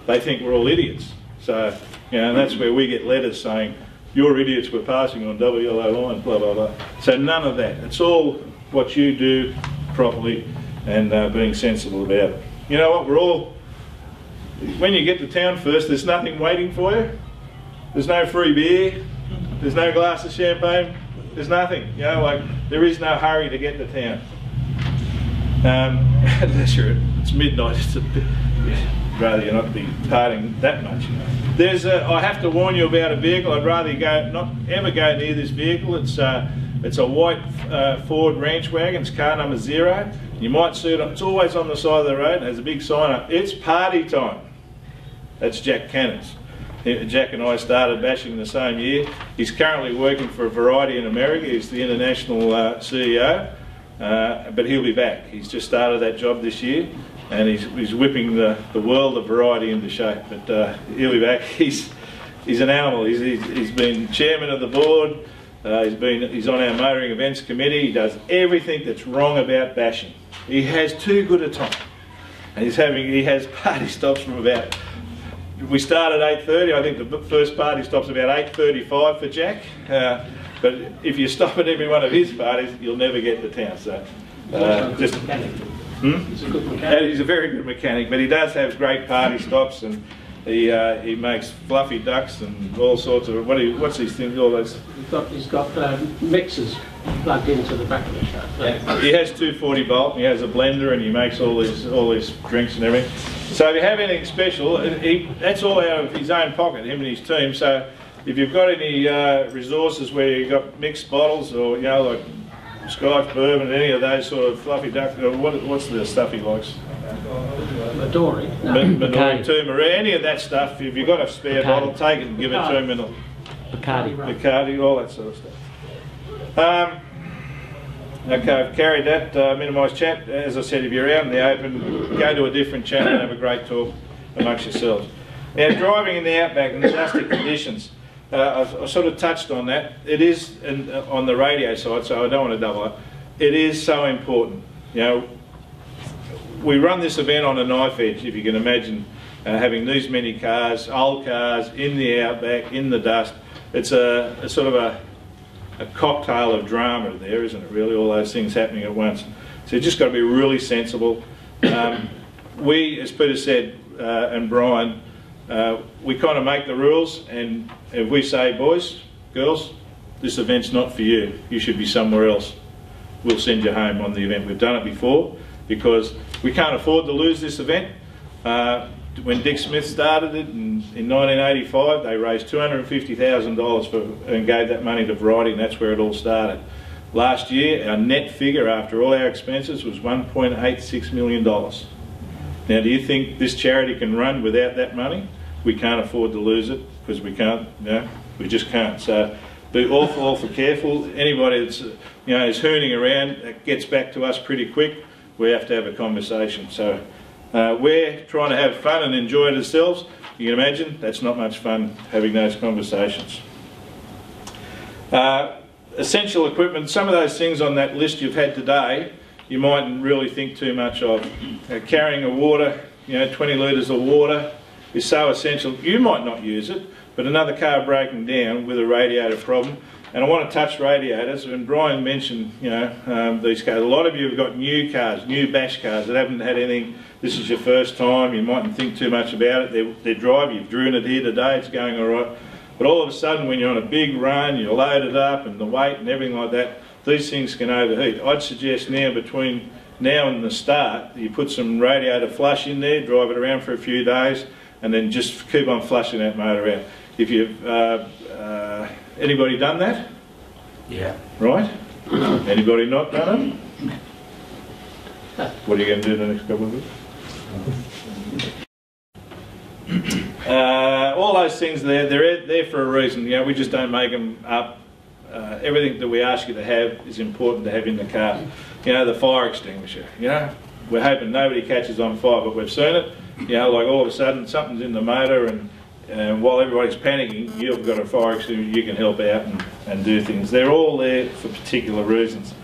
They think we're all idiots. So, and that's where we get letters saying, you're idiots, we're passing on double yellow lines, blah, blah, blah. So none of that. It's all what you do properly and being sensible about it. You know what, we're all, when you get to town first, there's nothing waiting for you. There's no free beer, there's no glass of champagne, there's nothing. There is no hurry to get to town. Unless it's midnight, it's a bit, rather you not be partying that much. I have to warn you about a vehicle. I'd rather not ever go near this vehicle. It's a white Ford ranch wagon. It's car number 0. You might see it. It's always on the side of the road. It has a big sign up. It's party time. That's Jack Cannons. Jack and I started bashing the same year. He's currently working for a Variety in America. He's the international CEO, but he'll be back. He's just started that job this year, and he's whipping the world of Variety into shape. But he'll be back. He's an animal. He's been chairman of the board. He's on our motoring events committee. He does everything that's wrong about bashing. He has too good a time, and he has party stops from about. We start at 8:30. I think the first party stops about 8:35 for Jack. But if you stop at every one of his parties, you'll never get to town. So, He's a good mechanic. He's a very good mechanic, but he does have great party stops, and he makes fluffy ducks and all sorts of what's his thing? All those. He's got mixers plugged into the back of the truck. Yeah. He has 240 volt, and he has a blender, and he makes all his drinks and everything. So if you have anything special, that's all out of his own pocket, him and his team. So if you've got any resources where you've got mixed bottles, or like Scotch bourbon, any of those sort of fluffy duck, what's the stuff he likes? Midori. No. Midori, turmeric, any of that stuff. If you've got a spare bottle, take it and give it to him. And Bacardi, all that sort of stuff. Okay, I've carried that, minimised chat. As I said, if you're out in the open, go to a different channel and have a great talk amongst yourselves. Now, driving in the outback in the dusty conditions, I sort of touched on that. It is on the radio side, so I don't want to double up. It is so important. We run this event on a knife edge, if you can imagine, having these many cars, old cars, in the outback, in the dust. It's a sort of a cocktail of drama there, isn't it, really, all those things happening at once. So you've just got to be really sensible. We, as Peter said, and Brian, we kind of make the rules, and if we say, boys, girls, this event's not for you, you should be somewhere else, we'll send you home on the event. We've done it before, because we can't afford to lose this event. When Dick Smith started it in 1985, they raised $250,000 and gave that money to Variety, and that's where it all started. Last year, our net figure after all our expenses was $1.86 million. Now, do you think this charity can run without that money? We can't afford to lose it, because we can't, we just can't. So be awful careful. Anybody that's is hooning around, it gets back to us pretty quick. We have to have a conversation. So We're trying to have fun and enjoy it ourselves. You can imagine that's not much fun having those conversations. Essential equipment, some of those things on that list you've had today, you mightn't really think too much of. Carrying a water, 20 litres of water is so essential. You might not use it, but another car breaking down with a radiator problem. And I want to touch radiators. When Brian mentioned, these cars, a lot of you have got new cars, new bash cars that haven't had anything. This is your first time. You mightn't think too much about it. They drive. You've driven it here today. It's going all right. But all of a sudden, when you're on a big run, you're loaded up, and the weight and everything like that, these things can overheat. I'd suggest now, between now and the start, you put some radiator flush in there, drive it around for a few days, and then just keep on flushing that motor out. If you've anybody done that? Yeah. Right? Anybody not done it? What are you going to do the next couple of weeks? All those things they're there for a reason. We just don't make them up. Everything that we ask you to have is important to have in the car. The fire extinguisher. We're hoping nobody catches on fire, but we've seen it. Like all of a sudden something's in the motor, and while everybody's panicking, you've got a fire extinguisher, you can help out and do things. They're all there for particular reasons.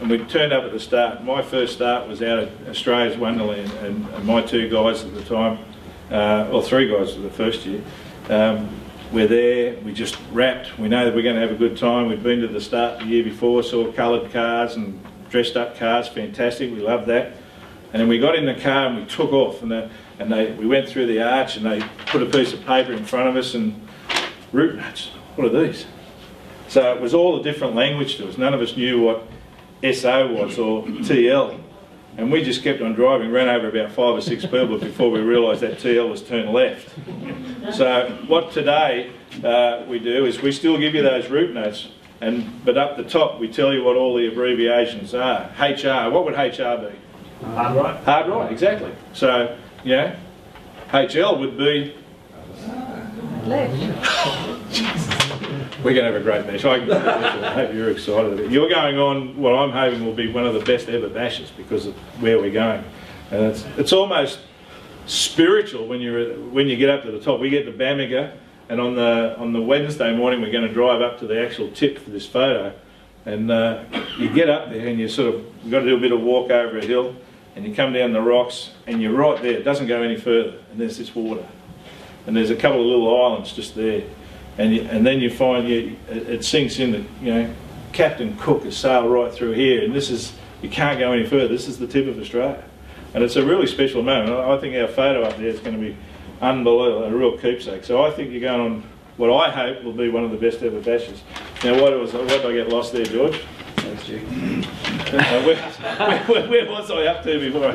And we turned up at the start. My first start was out of Australia's Wonderland, and my two guys at the time, or three guys for the first year, we're there, we just wrapped. We know that we're going to have a good time. We'd been to the start the year before, saw coloured cars and dressed up cars, fantastic, we loved that. And then we got in the car and we took off, and we went through the arch, and they put a piece of paper in front of us, and route notes, what are these? So it was all a different language to us. None of us knew what SO was or TL. And we just kept on driving, ran over about 5 or 6 people before we realised that TL was turned left. So what today we do is we still give you those route notes, but up the top we tell you what all the abbreviations are. HR, what would HR be? Hard right. Hard right, exactly. So, HL would be... We're going to have a great bash. I hope you're excited about it. You're going on what I'm hoping will be one of the best ever bashes because of where we're going. And it's almost spiritual when you get up to the top. We get to Bamaga, and on the Wednesday morning we're going to drive up to the actual tip for this photo. And you get up there and you've got to do a bit of walk over a hill, and you come down the rocks, and you're right there. It doesn't go any further, and there's this water. And there's a couple of little islands just there. And then you find it sinks in that Captain Cook has sailed right through here, and you can't go any further. This is the tip of Australia, and it's a really special moment. I think our photo up there is going to be unbelievable, a real keepsake. So I think you're going on what I hope will be one of the best ever bashes. Now, what did I get lost there, George? Where was I up to before?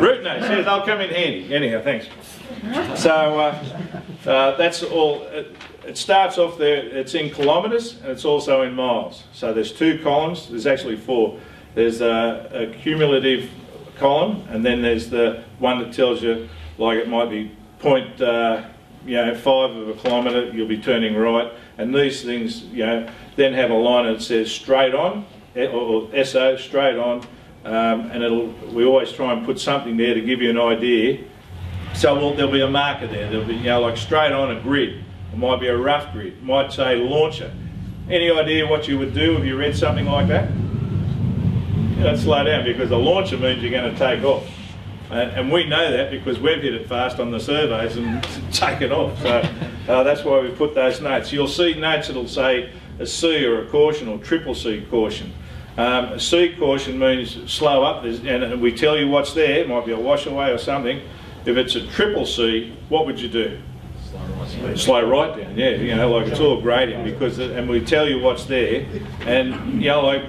Route notes. Yes, they'll come in handy. Anyhow, thanks. So that's all. It starts off there, it's in kilometres, and it's also in miles. So there's 2 columns, there's actually 4. There's a cumulative column, and then there's the one that tells you, like it might be 0.5 of a kilometre, you'll be turning right. And these things, then have a line that says straight on, or SO, straight on, and we always try and put something there to give you an idea. So there'll be a marker there. There'll be, like straight on a grid. It might be a rough grid. It might say launcher. Any idea what you would do if you read something like that? Slow down, because a launcher means you're going to take off. And we know that because we've hit it fast on the surveys and taken off. So that's why we put those notes. You'll see notes that'll say a C or a caution or triple C caution. A C caution means slow up, and we tell you what's there. It might be a washaway or something. If it's a triple C, what would you do? Slow right down, yeah, like it's all gradient, and we tell you what's there. And like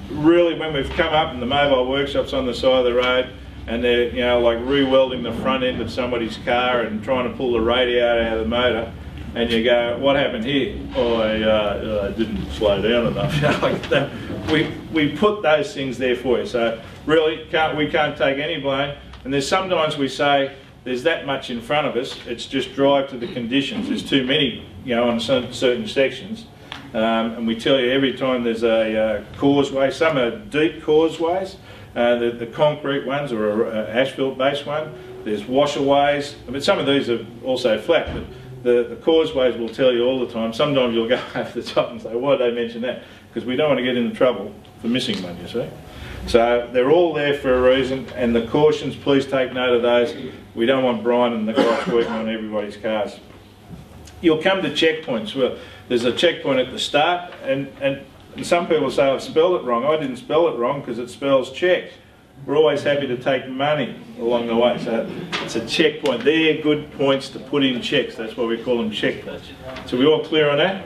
really, when we've come up and the mobile workshops on the side of the road, and they're like re-welding the front end of somebody's car and trying to pull the radiator out of the motor, and you go, what happened here? Oh, I didn't slow down enough. Like that. We put those things there for you. So really, we can't take any blame. And there's sometimes we say, there's that much in front of us, it's just drive to the conditions. There's too many, on certain sections. And we tell you every time there's a causeway, some are deep causeways, the concrete ones or asphalt based one. There's washerways. I mean, some of these are also flat, but the causeways will tell you all the time. Sometimes you'll go over the top and say, why did they mention that? Because we don't want to get into trouble for missing one, you see. So they're all there for a reason, and the cautions, please take note of those. We don't want Brian and the guys working on everybody's cars. You'll come to checkpoints. Well, there's a checkpoint at the start, and some people say I've spelled it wrong. I didn't spell it wrong because it spells check. We're always happy to take money along the way. So it's a checkpoint. They're good points to put in checks. That's why we call them checkpoints. So we all clear on that?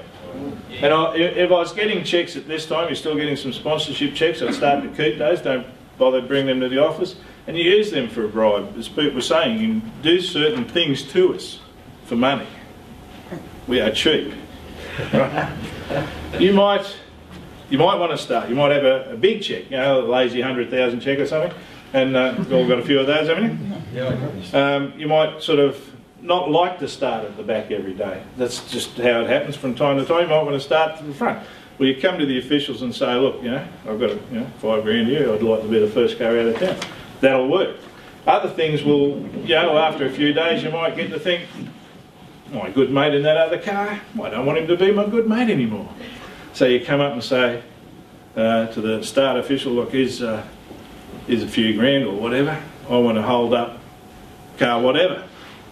And if I was getting checks at this time, you're still getting some sponsorship checks, I'd start to keep those. Don't bother bringing them to the office. And you use them for a bribe. As Pete was saying, you can do certain things to us for money. We are cheap. Right? You might want to start. You might have a big check, you know, a lazy 100,000 check or something. And you've all got a few of those, haven't you? Yeah. You might sort of not like to start at the back every day. That's just how it happens from time to time. You might want to start to the front. Well, you come to the officials and say, look, you know, I've got $5 grand here. I'd like to be the first car out of town. That'll work. Other things will, you know, after a few days, you might get to think, my good mate in that other car, I don't want him to be my good mate anymore. So you come up and say to the start official, look, here's a few grand or whatever. I want to hold up car whatever.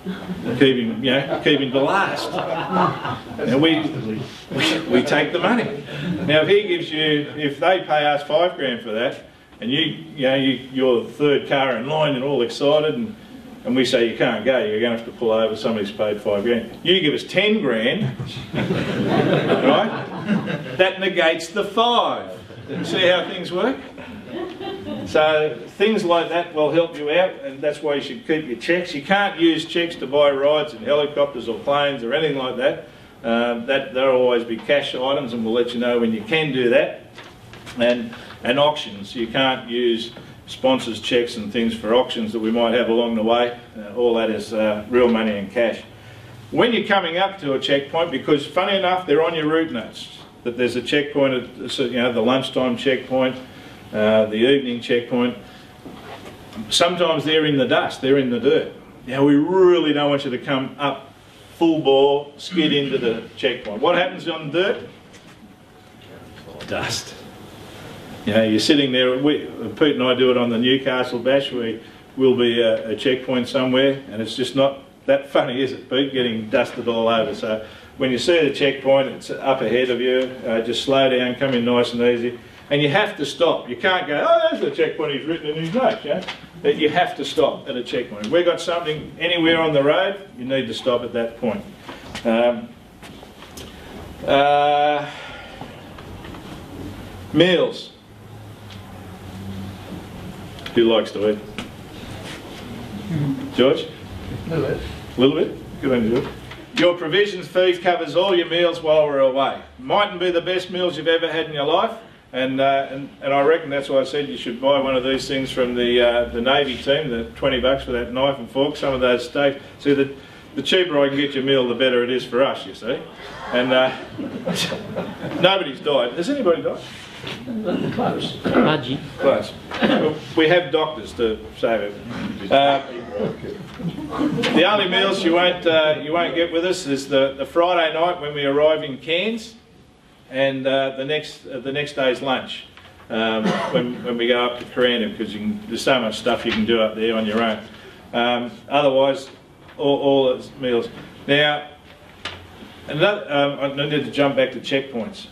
Keep him, you know, keep him to last. And we take the money. Now, if he gives you, if they pay us $5 grand for that, and you're the third car in line and all excited, and we say you can't go, you're going to have to pull over, somebody's paid $5 grand. You give us 10 grand, right? That negates the 5. See how things work? So things like that will help you out, and that's why you should keep your checks. You can't use checks to buy rides in helicopters or planes or anything like that. There'll always be cash items, and we'll let you know when you can do that. And auctions, you can't use sponsors' checks and things for auctions that we might have along the way. All that is real money and cash. When you're coming up to a checkpoint, because funny enough, they're on your route notes, that there's a checkpoint, the lunchtime checkpoint, the evening checkpoint. Sometimes they're in the dust, they're in the dirt. Now we really don't want you to come up full bore, skid into the checkpoint. What happens on the dirt? Dust. You know, you're sitting there, Pete and I do it on the Newcastle Bash, we'll be a checkpoint somewhere, and it's just not that funny, is it, Pete, getting dusted all over. So when you see the checkpoint, it's up ahead of you, just slow down, come in nice and easy. And you have to stop. You can't go, oh, there's the checkpoint he's written in his notes, you know? You have to stop at a checkpoint. If we've got something anywhere on the road, you need to stop at that point. Meals. Who likes to eat? George? A little bit. A little bit? Good on you, George. Your provisions fee covers all your meals while we're away. Mightn't be the best meals you've ever had in your life, and I reckon that's why I said you should buy one of these things from the Navy team, the $20 for that knife and fork, some of those steaks. See, the cheaper I can get your meal, the better it is for us, you see. And nobody's died. Has anybody died? Close. Pudgy. Close. We have doctors to save it. The only meals you won't get with us is the Friday night when we arrive in Cairns, and the next day's lunch when we go up to Corandon, because there's so much stuff you can do up there on your own. Otherwise, all those meals. Now, I need to jump back to checkpoints.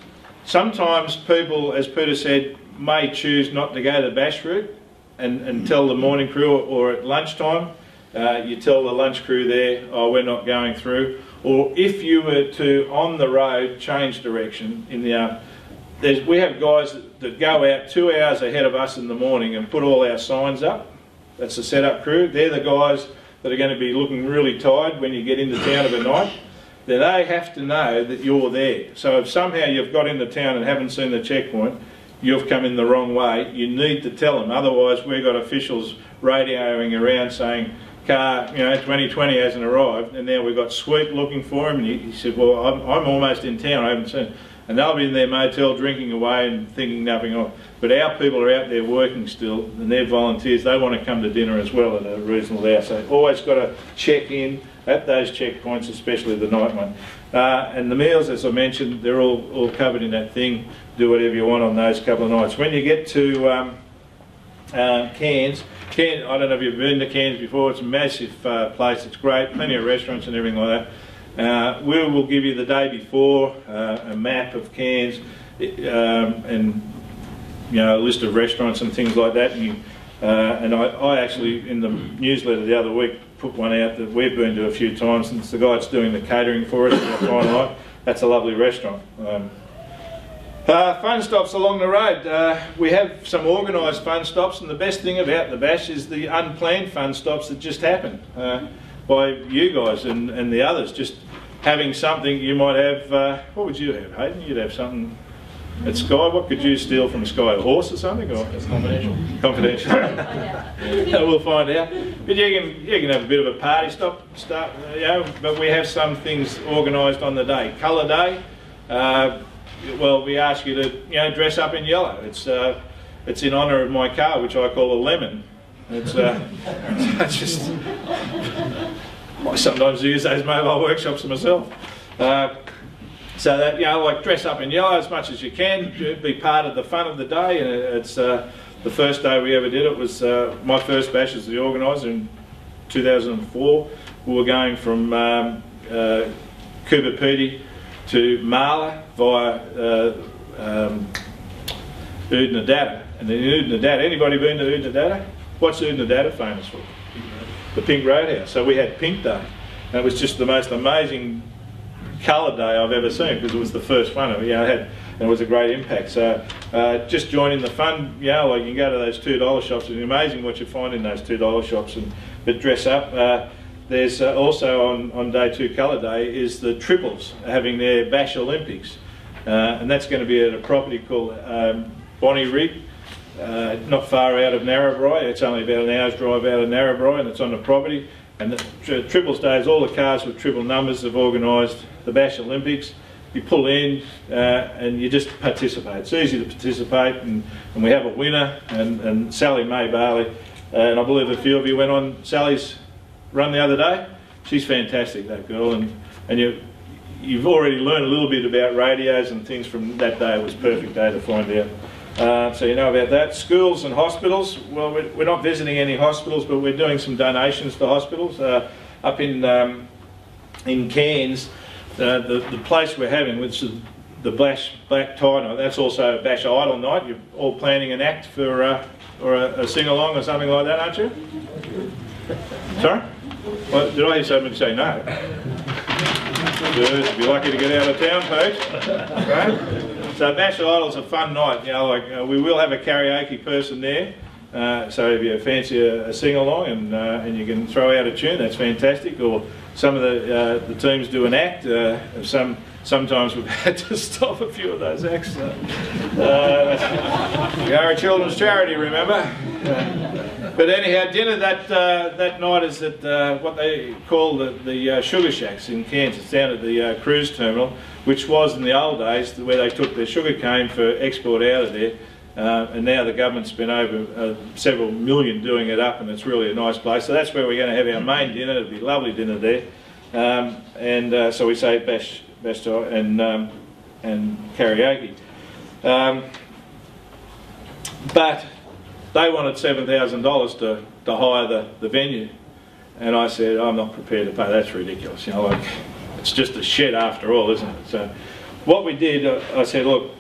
Sometimes people, as Peter said, may choose not to go the bash route and tell the morning crew, or at lunchtime, you tell the lunch crew there, oh, we're not going through. Or if you were to, on the road, change direction in the we have guys that go out 2 hours ahead of us in the morning and put all our signs up. That's the setup crew. They're the guys that are going to be looking really tired when you get into town of a night. Then they have to know that you're there. So if somehow you've got into town and haven't seen the checkpoint, you've come in the wrong way, you need to tell them. Otherwise, we've got officials radioing around saying, car, 2020 hasn't arrived, and now we've got Sweet looking for him, and he said, well, I'm almost in town, I haven't seen him. and they'll be in their motel drinking away and thinking nothing of. But our people are out there working still, and they're volunteers. They want to come to dinner as well at a reasonable hour. So always got to check in at those checkpoints, especially the night one. And the meals, as I mentioned, they're all covered in that thing. Do whatever you want on those couple of nights. When you get to Cairns, I don't know if you've been to Cairns before. It's a massive place. It's great, plenty of restaurants and everything like that. We will give you the day before a map of Cairns and a list of restaurants and things like that. And I actually, in the newsletter the other week, put one out that we've been to a few times, and it's the guy that's doing the catering for us on Friday night. That's a lovely restaurant. Fun stops along the road. We have some organised fun stops, and the best thing about the Bash is the unplanned fun stops that just happen by you guys and the others. Just having something you might have. What would you have, Hayden? You'd have something at Sky. What could you steal from Sky? A horse or something? Or? It's confidential. Confidential. We'll find out. But you can have a bit of a party start. But we have some things organised on the day. Colour day. Well, we ask you to dress up in yellow. It's in honour of my car, which I call a lemon. It's just I sometimes use those mobile workshops myself. So that like dress up in yellow as much as you can. Be part of the fun of the day. And it's the first day we ever did it was my first Bash as the organiser in 2004. We were going from Coober Pedy to Marla via Oodnadatta. And in Oodnadatta, anybody been to Oodnadatta? What's Oodnadatta famous for? The Pink Roadhouse. So we had Pink Day. And it was just the most amazing colour day I've ever seen, because it was the first one. And it was a great impact. So just joining the fun, like you can go to those $2 shops. It's amazing what you find in those $2 shops. But dress up. There's also on day 2 colour day is the Triples having their Bash Olympics. And that's going to be at a property called Bonnie Rig, not far out of Narrabri. It's only about an hour's drive out of Narrabri, and it's on the property. And the Triples Day is all the cars with triple numbers have organised the Bash Olympics. You pull in and you just participate. It's easy to participate, and we have a winner, and Sally Mae Bailey, and I believe a few of you went on Sally's run the other day. She's fantastic, that girl, and you've already learned a little bit about radios and things from that day. It was a perfect day to find out. So you know about that. Schools and hospitals. Well, we're not visiting any hospitals, but we're doing some donations to hospitals. Up in Cairns, the place we're having, which is the Black Tie Night, that's also a Bash Idol night. You're all planning an act for or a sing-along or something like that, aren't you? Sorry? Well, did I hear somebody say no? Good. Be lucky to get out of town, folks. Right? So Bash Idol's a fun night. We will have a karaoke person there. So if you fancy a sing-along and you can throw out a tune, that's fantastic. Or some of the teams do an act. Sometimes we've had to stop a few of those acts. We are a children's charity, remember? But anyhow, dinner that night is at what they call the Sugar Shacks in Cairns. It's down at the cruise terminal, which was in the old days where they took their sugar cane for export out of there. And now the government's spent over several million doing it up, and it's really a nice place. So that's where we're going to have our main dinner. It'll be a lovely dinner there. So we say Bash and karaoke. But they wanted $7,000 to hire the venue, and I said I'm not prepared to pay. That's ridiculous. It's just a shed after all, isn't it? So what we did, I said, look,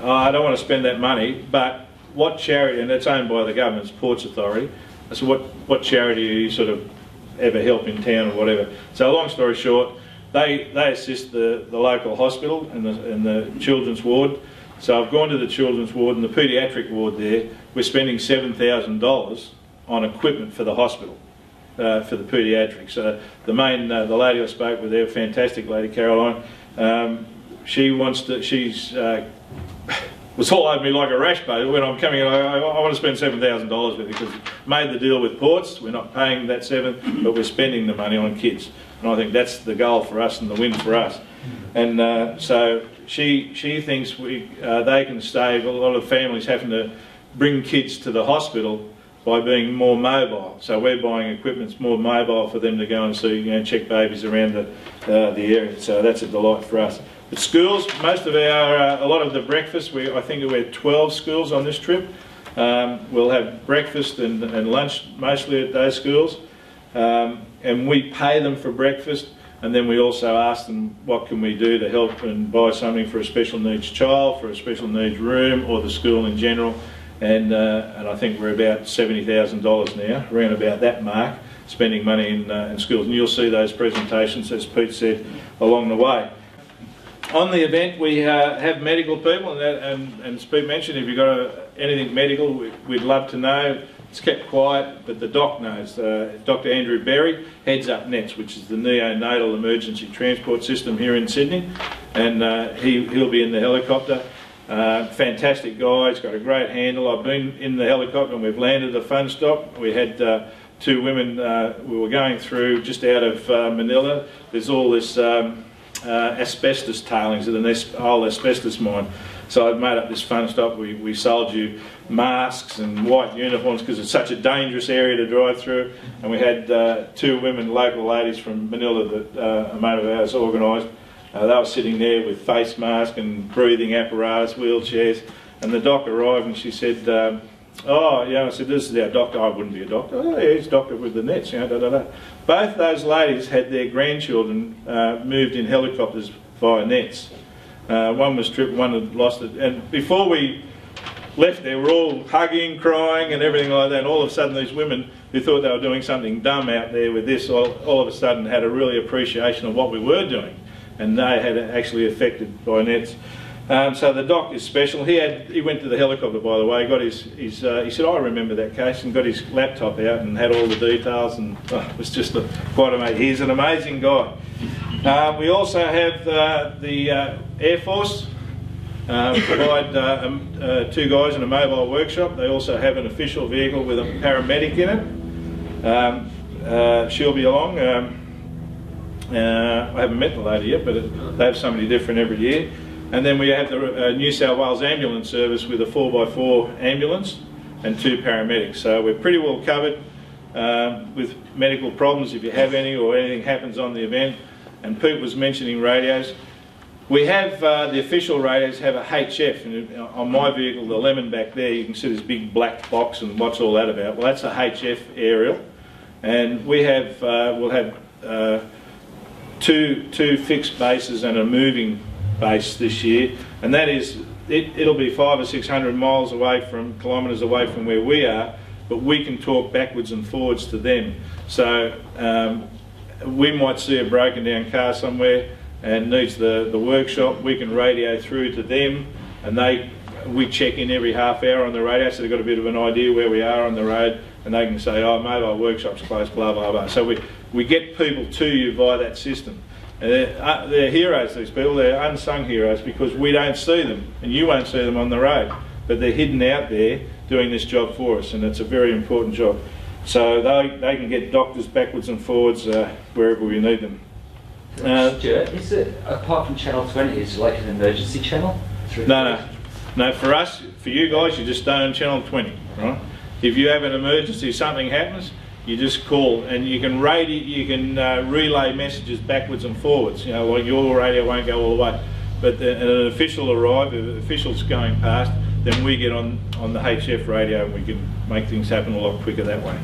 I don't want to spend that money, but what charity, and it's owned by the government's Ports Authority. I said, what charity are you sort of ever help in town or whatever? So long story short, they assist the local hospital and the children's ward. So I've gone to the children's ward and the paediatric ward there. We're spending $7,000 on equipment for the hospital, for the paediatrics. So the lady I spoke with there, fantastic lady, Caroline, she wants to, was all over me like a rash, but when I'm coming in, I want to spend $7,000 with it, because we made the deal with Ports. We're not paying that $7,000, but we're spending the money on kids. And I think that's the goal for us and the win for us. And so she thinks they can save a lot of families having to bring kids to the hospital by being more mobile. So we're buying equipment that's more mobile for them to go and see, check babies around the area. So that's a delight for us. But schools, most of a lot of the breakfast, I think we had 12 schools on this trip. We'll have breakfast and lunch mostly at those schools. And we pay them for breakfast, and then we also ask them what can we do to help and buy something for a special needs child, for a special needs room, or the school in general. And I think we're about $70,000 now, around about that mark, spending money in schools. And you'll see those presentations, as Pete said, along the way. On the event, we have medical people, and as Pete mentioned, if you've got anything medical, we'd love to know. It's kept quiet, but the doc knows. Dr. Andrew Berry heads up NETS, which is the Neonatal Emergency Transport System here in Sydney, and he'll be in the helicopter. Fantastic guy, he's got a great handle. I've been in the helicopter and we've landed a fun stop. We had 2 women, we were going through just out of Manila. There's all this asbestos tailings at an old asbestos mine. So I've made up this fun stop. We sold you masks and white uniforms because it's such a dangerous area to drive through. And we had 2 women, local ladies from Manila that a mate of ours organised. They were sitting there with face masks and breathing apparatus, wheelchairs. And the doc arrived and she said, I said, this is our doctor. I wouldn't be a doctor. Oh, yeah, he's a doctor with the NETS, Both those ladies had their grandchildren moved in helicopters via NETS. One was tripped, one had lost it. And before we left there, we're all hugging, crying and everything like that. And all of a sudden these women who thought they were doing something dumb out there with this, all of a sudden had a really appreciation of what we were doing. And they had actually affected by NETS. So the doc is special. He went to the helicopter, by the way. Got he said, I remember that case, and got his laptop out and had all the details, and it was just quite amazing. He's an amazing guy. We also have the Air Force provide 2 guys in a mobile workshop. They also have an official vehicle with a paramedic in it. She'll be along. I haven't met the lady yet, but they have somebody different every year. And then we have the New South Wales Ambulance Service with a 4x4 ambulance and 2 paramedics. So we're pretty well covered with medical problems if you have any or anything happens on the event. And Pete was mentioning radios. We have the official radios have a HF, and on my vehicle, the Lemon back there, you can see this big black box, and what's all that about? Well, that's a HF aerial, and we have we'll have two fixed bases and a moving base this year, and that is it'll be 500 or 600 miles away kilometres away from where we are, but we can talk backwards and forwards to them. So we might see a broken down car somewhere and needs the workshop. We can radio through to them, and we check in every half hour on the radio, so they've got a bit of an idea where we are on the road, and they can say, oh, mobile workshop's closed, blah blah blah. So we get people to you via that system. And they're heroes, these people. They're unsung heroes because we don't see them, and you won't see them on the road, but they're hidden out there doing this job for us, and it's a very important job. So they can get doctors backwards and forwards wherever we need them. Stuart, is it, apart from Channel 20, is it like an emergency channel? No, for us, for you guys, you just stay on Channel 20, right? If you have an emergency, something happens, you just call, and you can relay messages backwards and forwards. You know, like your radio won't go all the way, but an official arrives, if an official's going past, then we get on the HF radio and we can make things happen a lot quicker that way.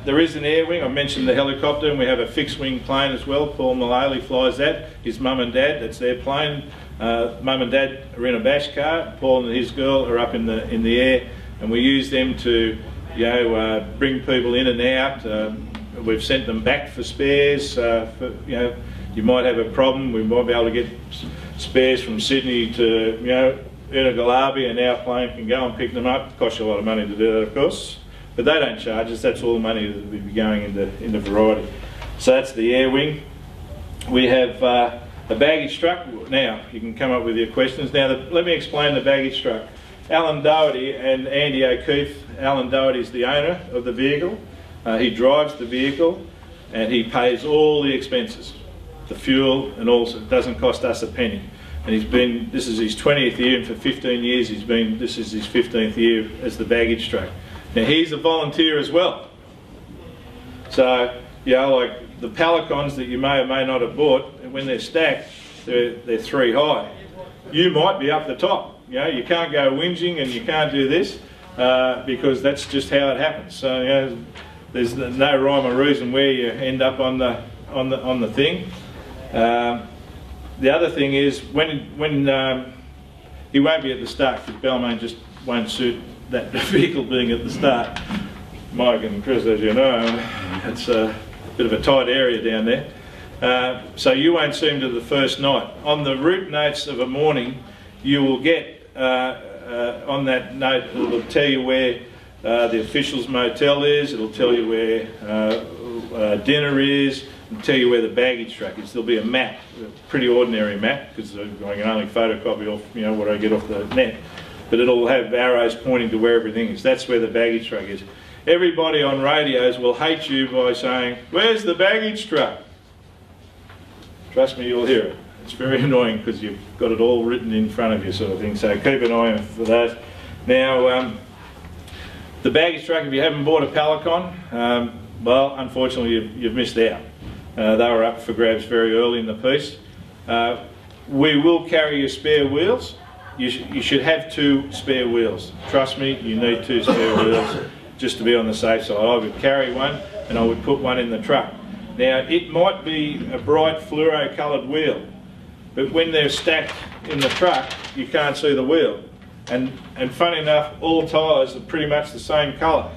There is an air wing. I mentioned the helicopter, and we have a fixed wing plane as well. Paul Mullally flies that. His mum and dad, that's their plane. Mum and dad are in a bash car. Paul and his girl are up in the air, and we use them to bring people in and out. We've sent them back for spares. You might have a problem. We might be able to get spares from Sydney to Unagalabi, and our plane can go and pick them up. It costs you a lot of money to do that, of course, but they don't charge us. That's all the money that will be going into variety. So that's the air wing. We have a baggage truck. Now you can come up with your questions. Now let me explain the baggage truck. Alan Doherty and Andy O'Keefe. Alan Doherty is the owner of the vehicle. He drives the vehicle and he pays all the expenses. the fuel, and also it doesn't cost us a penny. And this is his 20th year, and for 15 years this is his 15th year as the baggage truck. Now he's a volunteer as well. So, you know, like the Pelicans that you may or may not have bought, when they're stacked, they're 3 high. You might be up the top. You know, you can't go whinging and you can't do this because that's just how it happens. So, you know, there's no rhyme or reason where you end up on the thing. The other thing is when he won't be at the start because Balmain just won't suit that vehicle being at the start. Mike and Chris, as you know, it's a bit of a tight area down there. So you won't see him to the first night. On the route notes of a morning, you will get on that note, it'll tell you where the officials' motel is, it'll tell you where dinner is, and tell you where the baggage truck is. There'll be a map, a pretty ordinary map, because I can only photocopy off, you know, what I get off the net. But it'll have arrows pointing to where everything is. That's where the baggage truck is. Everybody on radios will hate you by saying, "Where's the baggage truck?" Trust me, you'll hear it. It's very annoying because you've got it all written in front of you, sort of thing. So keep an eye on for that. Now, the baggage truck, if you haven't bought a Pelicon, well, unfortunately you've missed out. They were up for grabs very early in the piece. We will carry your spare wheels. You should have 2 spare wheels. Trust me, you need 2 spare wheels just to be on the safe side. I would carry one and I would put one in the truck. Now, it might be a bright fluoro coloured wheel, but when they're stacked in the truck, you can't see the wheel. And funny enough, all tyres are pretty much the same colour.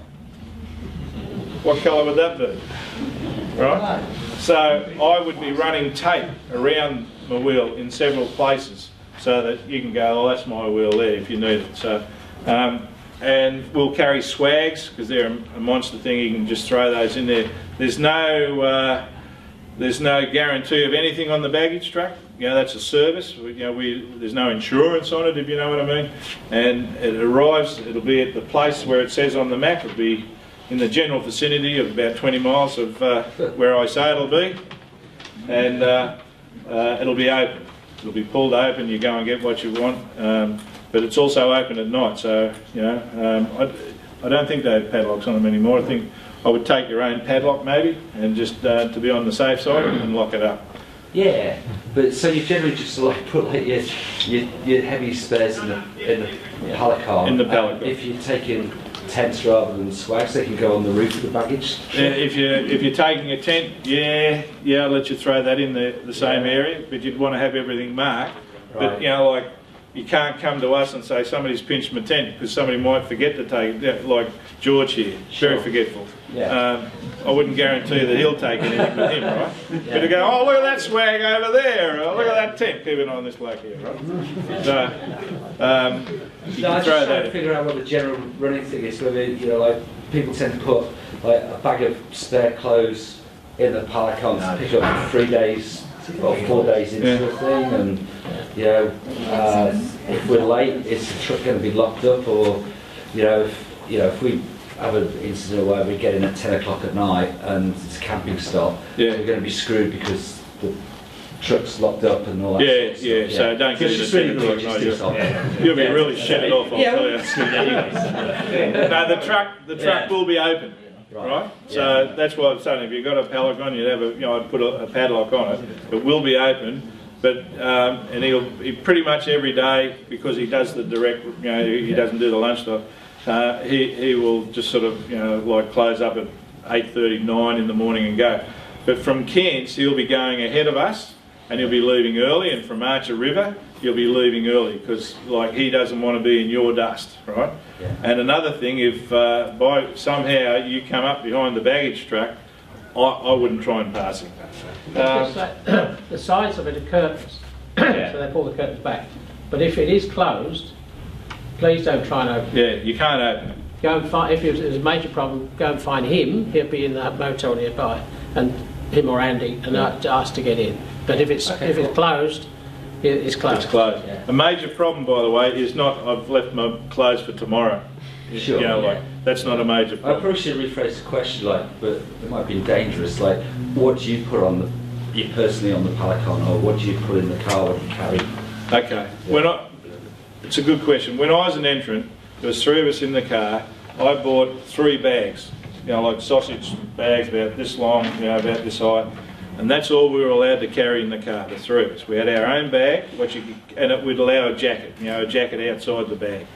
What colour would that be? Right? So I would be running tape around my wheel in several places so that you can go, "Oh, that's my wheel there," if you need it. So, and we'll carry swags because they're a monster thing. You can just throw those in there. There's no guarantee of anything on the baggage truck. You know, that's a service. There's no insurance on it, if you know what I mean. And it arrives. It'll be at the place where it says on the map. It'll be in the general vicinity of about 20 miles of where I say it'll be, and it'll be open. It'll be pulled open. You go and get what you want, but it's also open at night. So you know, I don't think they have padlocks on them anymore. I think I would take your own padlock maybe, and just to be on the safe side and lock it up. Yeah, but so you generally just like put like your heavy spares in the Pelicon. In the Pelicon. If you're taking tents rather than swags, they can go on the roof of the baggage. If you're taking a tent, yeah, I'll let you throw that in the same area, but you'd want to have everything marked. Right. But you know, like you can't come to us and say somebody's pinched my tent because somebody might forget to take it. Like George here, very forgetful. Yeah. I wouldn't guarantee that he'll take anything with him, right? But to go, "Oh, look at that swag over there, or look at that tent," keep an eye on this bloke here, right? So, you can throw that in. Figure out what the general running thing is. Whether, you know, like people tend to put like a bag of spare clothes in the Pelicon to pick up 3 days or 4 days into the thing, and you know, if we're late, is the truck going to be locked up, or if we have an incident where we get in at 10 o'clock at night and it's a camping stop, we're going to be screwed because the truck's locked up and all that sort of stuff. So don't get in at 10 o'clock at night. You'll be really shitted off, I'll tell you. No, the truck will be open, right? So that's why I'm saying, if you've got a Pelicon, you'd have I'd put a padlock on it. It will be open, but and he pretty much every day, because he does the direct, he doesn't do the lunch stuff. He will just sort of, like close up at 8:30, 9 in the morning and go. But from Cairns, he'll be going ahead of us, and he'll be leaving early. And from Archer River, he'll be leaving early because, like, he doesn't want to be in your dust, right? Yeah. And another thing, if by somehow you come up behind the baggage truck, I wouldn't try and pass him. The sides of it are curtains, so they pull the curtains back. But if it is closed, please don't try and open it. Yeah, you can't open it. Go and find, if there's a major problem, go and find him. He'll be in the motel nearby, and him or Andy, and ask to get in. But if it's closed, it's closed. It's closed. Yeah. A major problem, by the way, is not I've left my clothes for tomorrow. Sure. That's not a major problem. I probably should rephrase the question, but it might be dangerous. Like, what do you put on you personally on the pallet car, or what do you put in the car, what do you carry? Okay. It's a good question. When I was an entrant, there was 3 of us in the car. I bought 3 bags, like sausage bags about this long, about this height, and that's all we were allowed to carry in the car, the 3 of us. We had our own bag, and it would allow a jacket, a jacket outside the bag,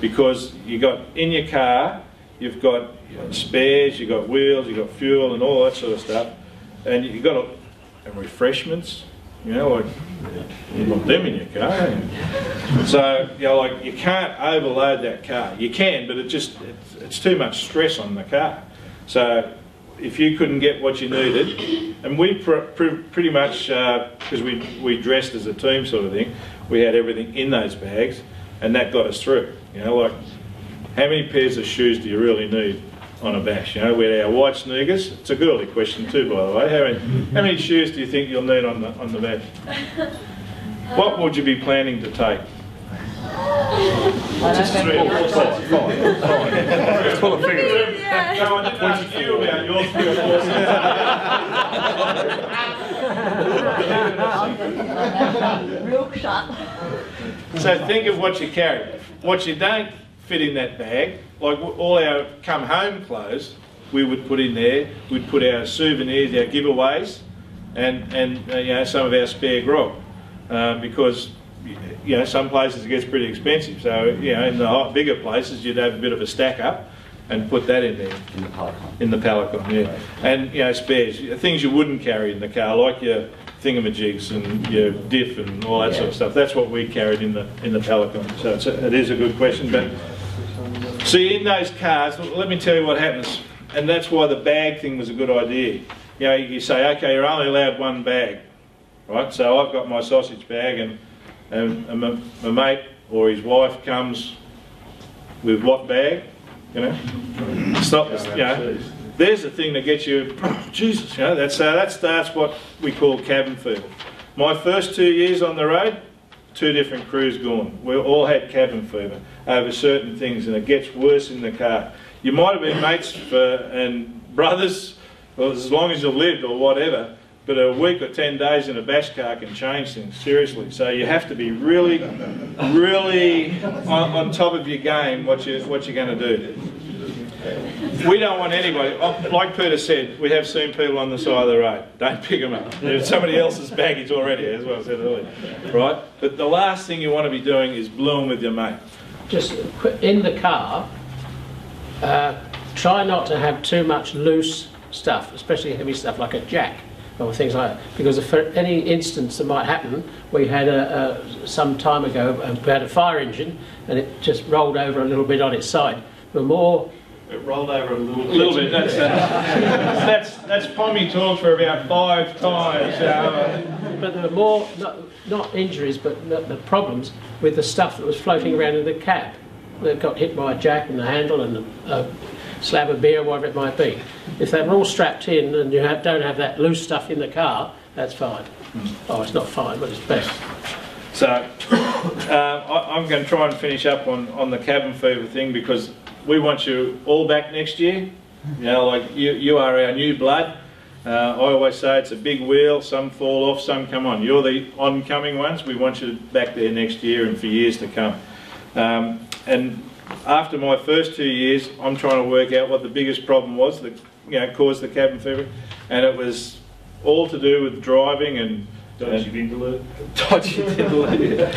because you got in your car, you've got spares, you've got wheels, you've got fuel, and all that sort of stuff, and you've got and refreshments. You want them in your car. So, you can't overload that car. You can, but it's too much stress on the car. So, if you couldn't get what you needed, and we pretty much, because we dressed as a team sort of thing, we had everything in those bags, and that got us through. How many pairs of shoes do you really need on a bash? We had our white sneakers. It's a girly question too, by the way. How many shoes do you think you'll need on the bash? What would you be planning to take? Just 3 or 4 sets. Fine. Pull a figure. No, I didn't ask you about your 3 or 4 sets. Real shut. So think of what you carry. What you don't fit in that bag, like all our come home clothes, we would put in there. We'd put our souvenirs, our giveaways, and some of our spare grog, because some places it gets pretty expensive. So in the bigger places you'd have a bit of a stack up and put that in there. In the pallet car. In the pallet car, yeah. And spares, things you wouldn't carry in the car, like your thingamajigs and your diff and all that sort of stuff. That's what we carried in the pallet car. So it is a good question, but. See, in those cars, let me tell you what happens, and that's why the bag thing was a good idea. You say, okay, you're only allowed 1 bag, right? So I've got my sausage bag, and my mate or his wife comes with what bag? It's not, there's the thing that gets you, Jesus, that's what we call cabin fever. My first 2 years on the road, 2 different crews gone. We all had cabin fever over certain things, and it gets worse in the car. You might have been mates and brothers as long as you've lived or whatever, but a week or 10 days in a bash car can change things, seriously. So you have to be really on top of your game what you're going to do. We don't want anybody, like Peter said, we have seen people on the side of the road. Don't pick them up. There's somebody else's baggage already, as I said earlier. Right? But the last thing you want to be doing is blowing with your mate. Just in the car, try not to have too much loose stuff, especially heavy stuff like a jack or things like that. Because for any instance that might happen, we had some time ago, we had a fire engine and it just rolled over a little bit on its side. The more it rolled over a little bit. That's Pommy talk for about 5 times. But there were more, not injuries, but the problems with the stuff that was floating around in the cab that got hit by a jack and the handle and a slab of beer, whatever it might be. If they were all strapped in and you don't have that loose stuff in the car, that's fine. Oh, it's not fine, but it's best. So I'm going to try and finish up on the cabin fever thing, because we want you all back next year. You are our new blood. I always say it's a big wheel, some fall off, some come on. You're the oncoming ones. We want you back there next year and for years to come. And after my first 2 years, I'm trying to work out what the biggest problem was that caused the cabin fever, and it was all to do with driving and dodgy vindaloo. Dodgy vindaloo.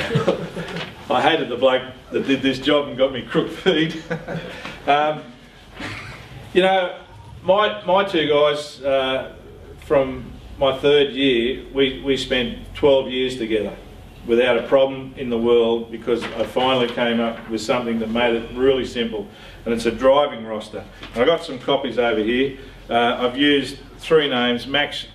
I hated the bloke that did this job and got me crook feed. My 2 guys from my 3rd year, we spent 12 years together without a problem in the world, because I finally came up with something that made it really simple, and it's a driving roster. I've got some copies over here. I've used 3 names, Max,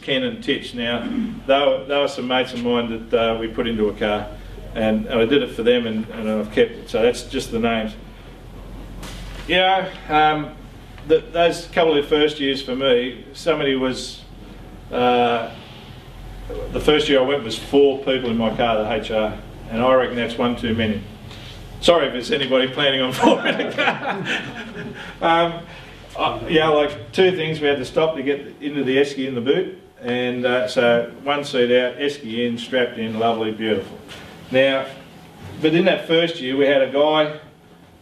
Ken and Titch. Now, they were some mates of mine that we put into a car, and I did it for them, and I've kept it. So that's just the names. Those couple of first years for me, somebody was, the first year I went was 4 people in my car, the HR, and I reckon that's 1 too many. Sorry if there's anybody planning on 4 in a car. Like 2 things: we had to stop to get into the esky in the boot, and so one seat out, esky in, strapped in, lovely, beautiful. Now, but in that first year we had a guy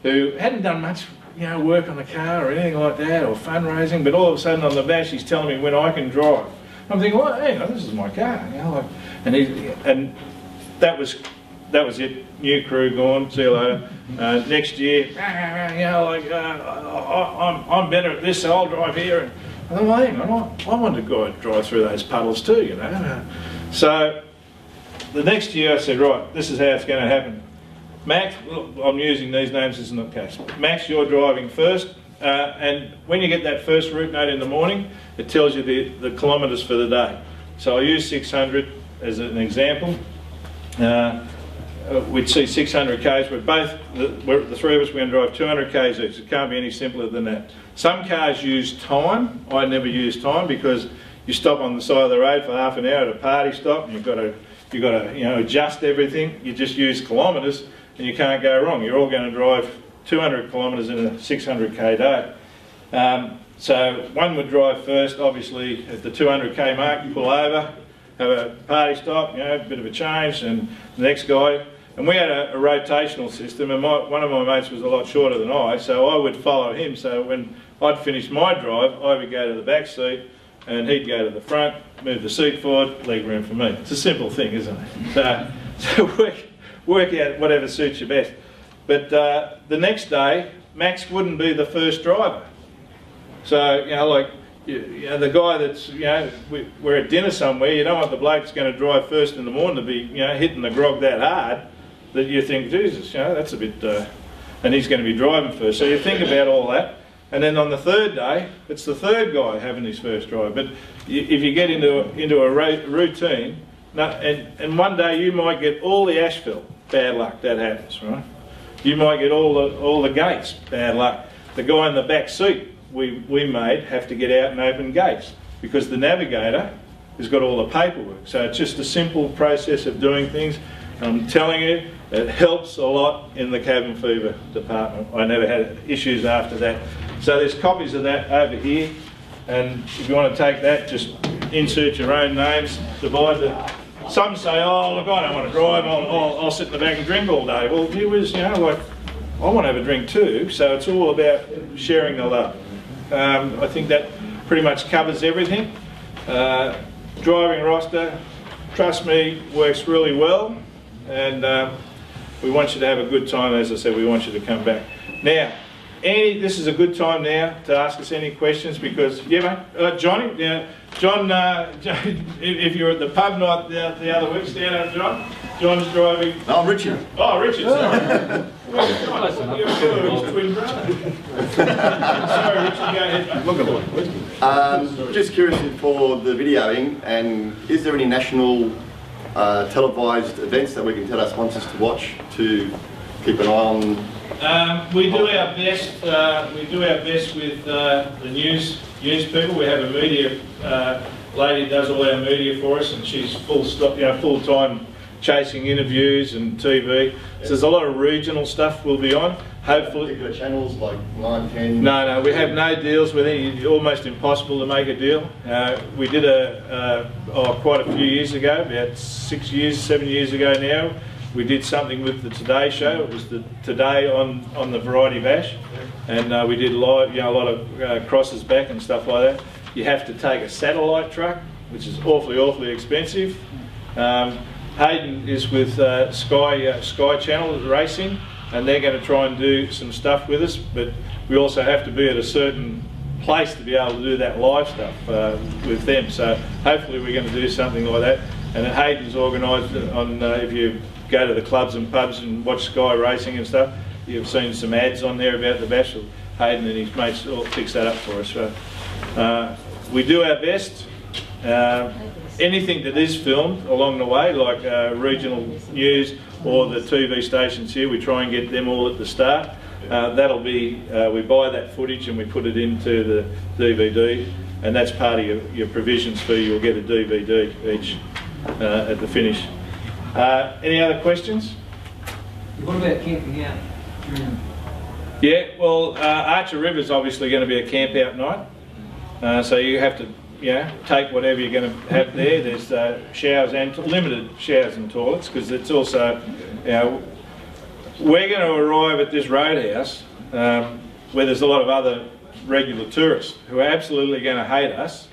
who hadn't done much, you know, work on the car or anything like that, or fundraising, but all of a sudden on the bash he's telling me when I can drive. I'm thinking, well, hang on, this is my car, you know, like, and that was it. New crew gone. See you later. Next year, you know, like I'm better at this, so I'll drive here. And I thought, well, hang on, I want to go and drive through those puddles too, you know. So the next year I said, right, this is how it's going to happen. Max, I'm using these names as an case. Max, you're driving first, and when you get that first route note in the morning, it tells you the kilometres for the day. So I use 600 as an example. We'd see 600 k's, but the three of us, we're going to drive 200 k's each. It can't be any simpler than that. Some cars use time. I never use time because you stop on the side of the road for half an hour at a party stop, and you've got to you know, adjust everything. You just use kilometres, and you can't go wrong. You're all going to drive 200 kilometres in a 600k day. So one would drive first, obviously at the 200k mark, you pull over, have a party stop, you know, a bit of a change, and the next guy. And we had a rotational system, and one of my mates was a lot shorter than I, so I would follow him. So when I'd finish my drive, I would go to the back seat, and he'd go to the front, move the seat forward, leg room for me. It's a simple thing, isn't it? So work out whatever suits you best. But the next day, Max wouldn't be the first driver. So, you know, like, you know, the guy that's, you know, we're at dinner somewhere, you don't want the bloke that's going to drive first in the morning to be, you know, hitting the grog that hard that you think, Jesus, you know, that's a bit, and he's going to be driving first. So you think about all that. And then on the third day, it's the third guy having his first drive. But if you get into a routine, and one day you might get all the asphalt, bad luck, that happens, right? You might get all the gates, bad luck. The guy in the back seat we made have to get out and open gates because the navigator has got all the paperwork. So it's just a simple process of doing things. I'm telling you, it helps a lot in the cabin fever department. I never had issues after that. So there's copies of that over here, and if you want to take that, just insert your own names, divide the. Some say, oh look, I don't want to drive, I'll sit in the back and drink all day. Well, it was, you know, like, I want to have a drink too, so it's all about sharing the love. I think that pretty much covers everything. Driving roster, trust me, works really well, and we want you to have a good time. As I said, we want you to come back. Now, this is a good time now to ask us any questions because, yeah mate, Johnny, yeah, John, if you're at the pub night the other week, stand up, John. John's driving. No, I'm Richard. Oh, Richard, sorry. You're his twin brother. Sorry, Richard, go ahead. Look at just curious for the videoing, and is there any national televised events that we can tell our sponsors to watch to keep an eye on? We do our best. We do our best with the news people. We have a media lady who does all our media for us, and she's full time chasing interviews and TV. So there's a lot of regional stuff we'll be on. Hopefully, particular channels like 9, 10. No, we have no deals with it. It's almost impossible to make a deal. We did quite a few years ago, about 7 years ago now. We did something with the Today Show. It was the Today on the Variety Bash, and we did live, a lot of crosses back and stuff like that. You have to take a satellite truck, which is awfully expensive. Hayden is with Sky Channel Racing, and they're going to try and do some stuff with us. But we also have to be at a certain place to be able to do that live stuff with them. So hopefully we're going to do something like that. And Hayden's organised on if you go to the clubs and pubs and watch Sky Racing and stuff, you've seen some ads on there about the bash. Hayden and his mates all fix that up for us. So we do our best. Anything that is filmed along the way, like regional news or the TV stations here, we try and get them all at the start. That'll be, we buy that footage and we put it into the DVD, and that's part of your provisions fee. You'll get a DVD each at the finish. Any other questions? What about camping out? Yeah, well, Archer River's obviously going to be a camp out night, so you have to take whatever you're going to have there. There's showers and limited showers and toilets, because it's also, we're going to arrive at this roadhouse where there's a lot of other regular tourists who are absolutely going to hate us,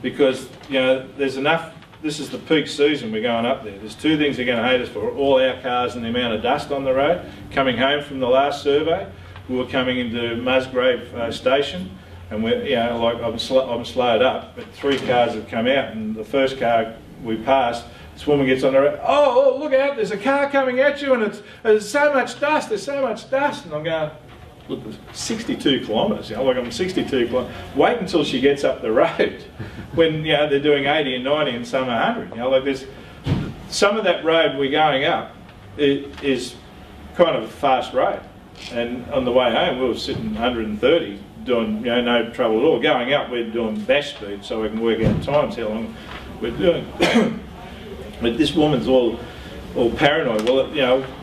because there's enough. This is the peak season we're going up there. There's two things they're going to hate us for: all our cars and the amount of dust on the road. Coming home from the last survey, we were coming into Musgrave Station, and we're, I'm slowed up, but 3 cars have come out, and the first car we passed, this woman gets on the road, oh, look out, there's a car coming at you, and there's so much dust, and I'm going, look, 62 kilometres, I'm 62 kilometres. Wait until she gets up the road when they're doing 80 and 90 and some 100. There's some of that road we're going up is kind of a fast road, and on the way home we were sitting 130 doing no trouble at all. Going up we're doing bash speed so we can work out times how long we're doing. But this woman's all paranoid. Well,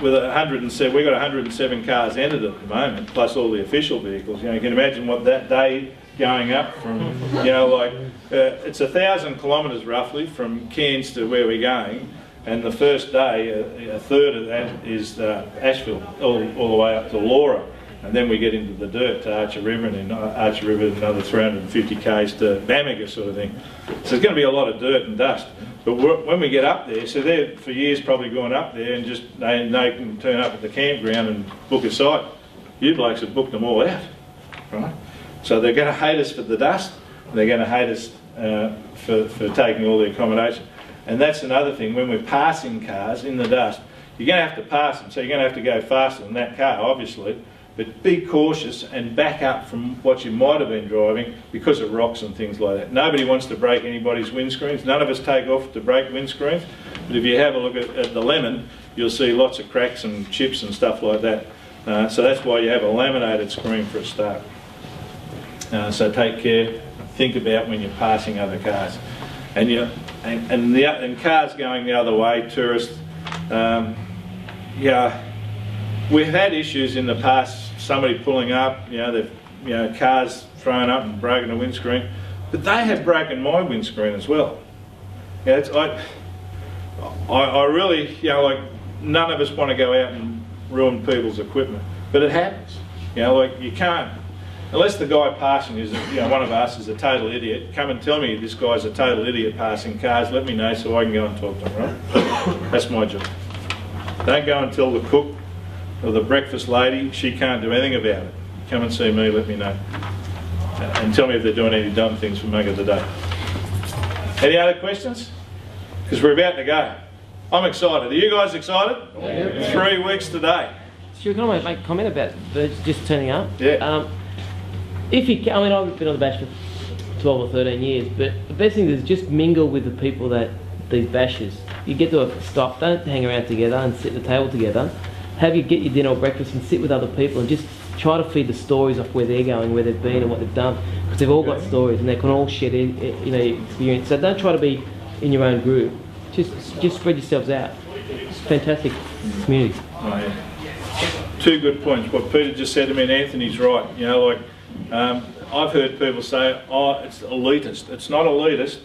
with 107, we've got 107 cars entered at the moment, plus all the official vehicles. You can imagine what that day going up from, it's 1,000 kilometres roughly from Cairns to where we're going, and the first day, a third of that is asphalt, all the way up to Laura, and then we get into the dirt to Archer River, and then Archer River another 350 k's to Bamaga sort of thing. So there's going to be a lot of dirt and dust. But when we get up there, so they're for years probably gone up there and just they can turn up at the campground and book a site. You blokes have booked them all out, right? So they're going to hate us for the dust, and they're going to hate us for taking all the accommodation. And that's another thing, when we're passing cars in the dust, you're going to have to pass them, so you're going to have to go faster than that car, obviously. But be cautious and back up from what you might have been driving because of rocks and things like that. Nobody wants to break anybody's windscreens. None of us take off to break windscreens. But if you have a look at the Lemon, you'll see lots of cracks and chips and stuff like that. So that's why you have a laminated screen for a start. So take care. Think about when you're passing other cars. And cars going the other way, tourists. We've had issues in the past. Somebody pulling up, cars thrown up and broken a windscreen, but they have broken my windscreen as well. I really, none of us want to go out and ruin people's equipment, but it happens. You can't, unless the guy passing is, one of us is a total idiot. Come and tell me this guy's a total idiot passing cars. Let me know so I can go and talk to him. Right? That's my job. Don't go and tell the cook or the breakfast lady, she can't do anything about it. Come and see me, let me know. And tell me if they're doing any dumb things for Mug of the Day. Any other questions? Because we're about to go. I'm excited. Are you guys excited? Yeah. 3 weeks today. Sure, can I make a comment about birds just turning up? Yeah. If you can, I've been on the bash for 12 or 13 years, but the best thing is just mingle with the people that these bashes. You get to stop, don't hang around together and sit at the table together. Get your dinner or breakfast and sit with other people and just try to feed the stories off where they're going, where they've been and what they've done, because they've all got stories and they can all share their experience. So don't try to be in your own group. Just spread yourselves out. It's a fantastic community. Oh, yeah. 2 good points. What Peter just said to me, and Anthony's right. I've heard people say, oh, it's elitist. It's not elitist.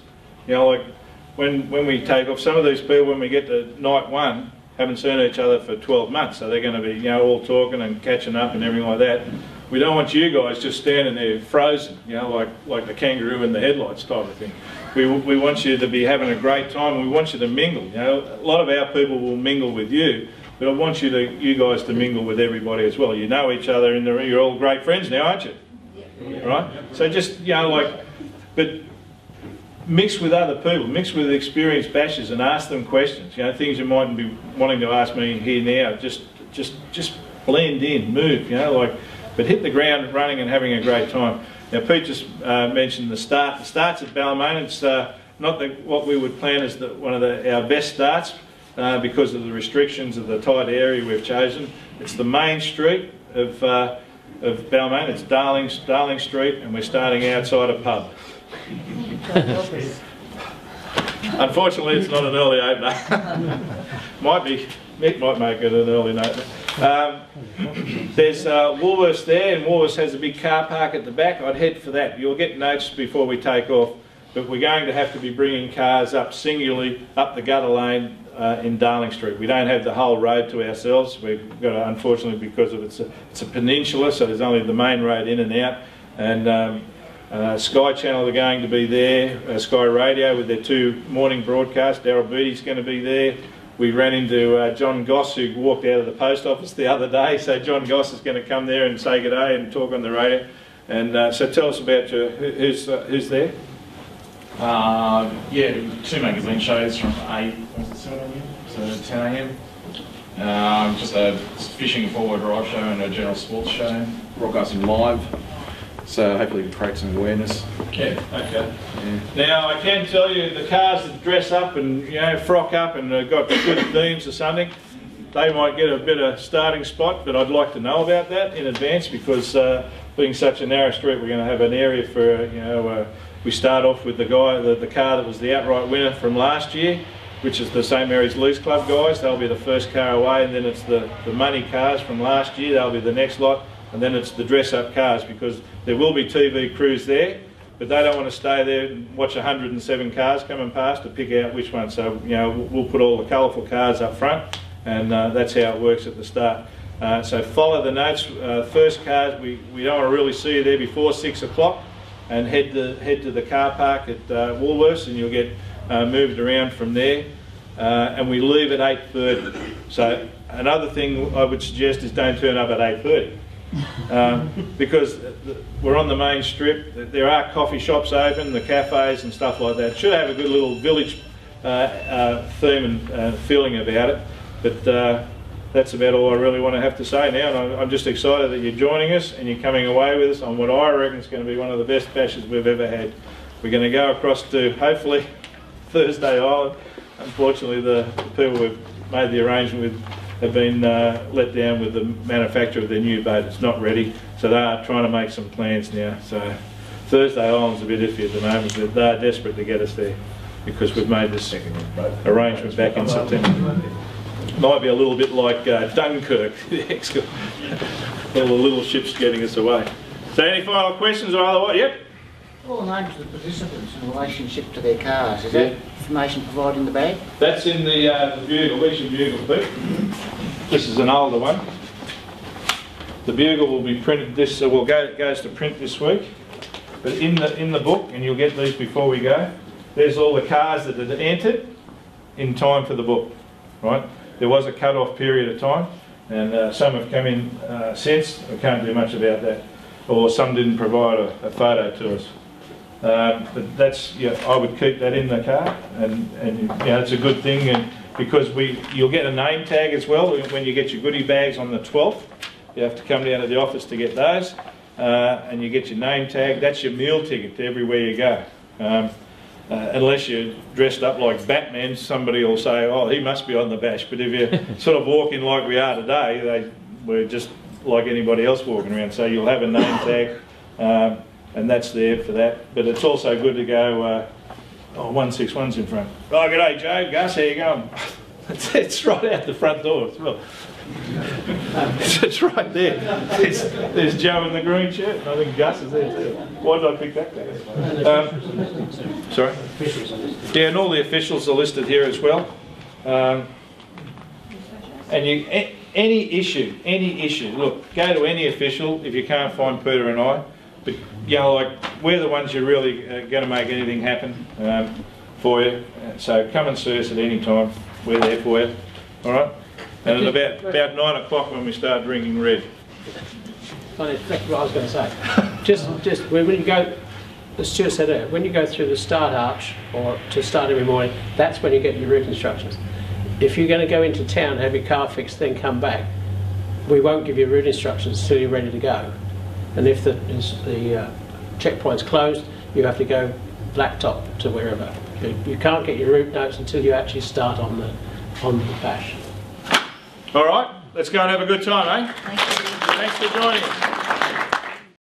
When we take off, some of these people, when we get to night 1, haven't seen each other for 12 months, so they're going to be all talking and catching up and everything like that. We don't want you guys just standing there frozen, like the kangaroo in the headlights type of thing. We want you to be having a great time. We want you to mingle. A lot of our people will mingle with you, but I want you guys to mingle with everybody as well. You know each other, and you're all great friends now, aren't you? Yeah. Right? So just but mix with other people, mix with experienced bashers and ask them questions, things you mightn't be wanting to ask me here now. Just blend in, move, but hit the ground running and having a great time. Now Pete just mentioned the start. The start's at Balmain. It's not what we would plan as one of our best starts because of the restrictions of the tight area we've chosen. It's the main street of Balmain. It's Darling Street, and we're starting outside a pub. Unfortunately, it's not an early opener. Mick might make it an early opener. There's Woolworths there, and Woolworths has a big car park at the back. I'd head for that. You'll get notes before we take off but we're going to have to be bringing cars up singularly up the gutter lane in Darling Street. We don't have the whole road to ourselves. We've got to, unfortunately, because of it's a peninsula, so there's only the main road in and out. And Sky Channel are going to be there, Sky Radio with their 2 morning broadcasts. Daryl Beattie's going to be there. We ran into John Goss, who walked out of the post office the other day, so John Goss is going to come there and say good day and talk on the radio. And so tell us about who's there? Yeah, 2 magazine shows from 7 a.m. to 10 a.m. Just a fishing forward drive show and a general sports show, broadcasting live. So hopefully we can create some awareness. Yeah, okay. Yeah. Now I can tell you the cars that dress up and frock up and got good themes or something, they might get a better starting spot, but I'd like to know about that in advance because being such a narrow street, we're going to have an area for we start off with the car that was the outright winner from last year, which is the St Mary's Lease Club guys. They'll be the first car away, and then it's the money cars from last year. They'll be the next lot, and then it's the dress-up cars because there will be TV crews there, but they don't want to stay there and watch 107 cars coming past to pick out which one. So we'll put all the colourful cars up front, and that's how it works at the start. So follow the notes. First cars, we don't want to really see you there before 6 o'clock. And head to the car park at Woolworths, and you'll get moved around from there. And we leave at 8:30. So another thing I would suggest is don't turn up at 8:30 because we're on the main strip. There are coffee shops open, the cafes and stuff like that. Should have a good little village theme and feeling about it. But that's about all I really want to have to say now, and I'm just excited that you're joining us and you're coming away with us on what I reckon is going to be one of the best bashes we've ever had. We're going to go across to, hopefully, Thursday Island. Unfortunately, the people we've made the arrangement with have been let down with the manufacture of their new boat. It's not ready, so they are trying to make some plans now. So Thursday Island's a bit iffy at the moment, but they are desperate to get us there because we've made this arrangement back in September. Might be a little bit like Dunkirk, all the little ships getting us away. So any final questions or otherwise? Yep. All the names of the participants in relationship to their cars, is that information provided in the bag? That's in the Bugle, Legion Bugle book. This is an older one. The Bugle will be printed this, goes to print this week. But in the book, and you'll get these before we go, there's all the cars that are entered in time for the book, right? There was a cut-off period of time, and some have come in since. We can't do much about that. Or some didn't provide a photo to us. But that's, I would keep that in the car, and it's a good thing. And because you'll get a name tag as well when you get your goodie bags on the 12th. You have to come down to the office to get those, and you get your name tag. That's your meal ticket to everywhere you go. Unless you're dressed up like Batman, somebody will say, oh, he must be on the bash. But if you sort of walk in like we are today, we're just like anybody else walking around. So you'll have a name tag, and that's there for that. But it's also good to go, 161's in front. Oh, g'day Joe, Gus, how you going? It's right out the front door as well. It's right there. There's Joe in the green shirt, and I think Gus is there too. Why did I pick that guy? Sorry? Yeah, and all the officials are listed here as well. And any issue, look, go to any official if you can't find Peter and I. But, we're the ones who are really going to make anything happen for you. So come and see us at any time. We're there for you. All right? And at about 9 o'clock when we start drinking red. That's what I was going to say. Just when you go, as Stuart said earlier, when you go through the start arch or to start every morning, that's when you get your route instructions. If you're going to go into town, have your car fixed, then come back, we won't give you route instructions until you're ready to go. And if the checkpoint's closed, you have to go blacktop to wherever. You can't get your route notes until you actually start on the bash. All right, let's go and have a good time, eh? Thank you. Thanks for joining us.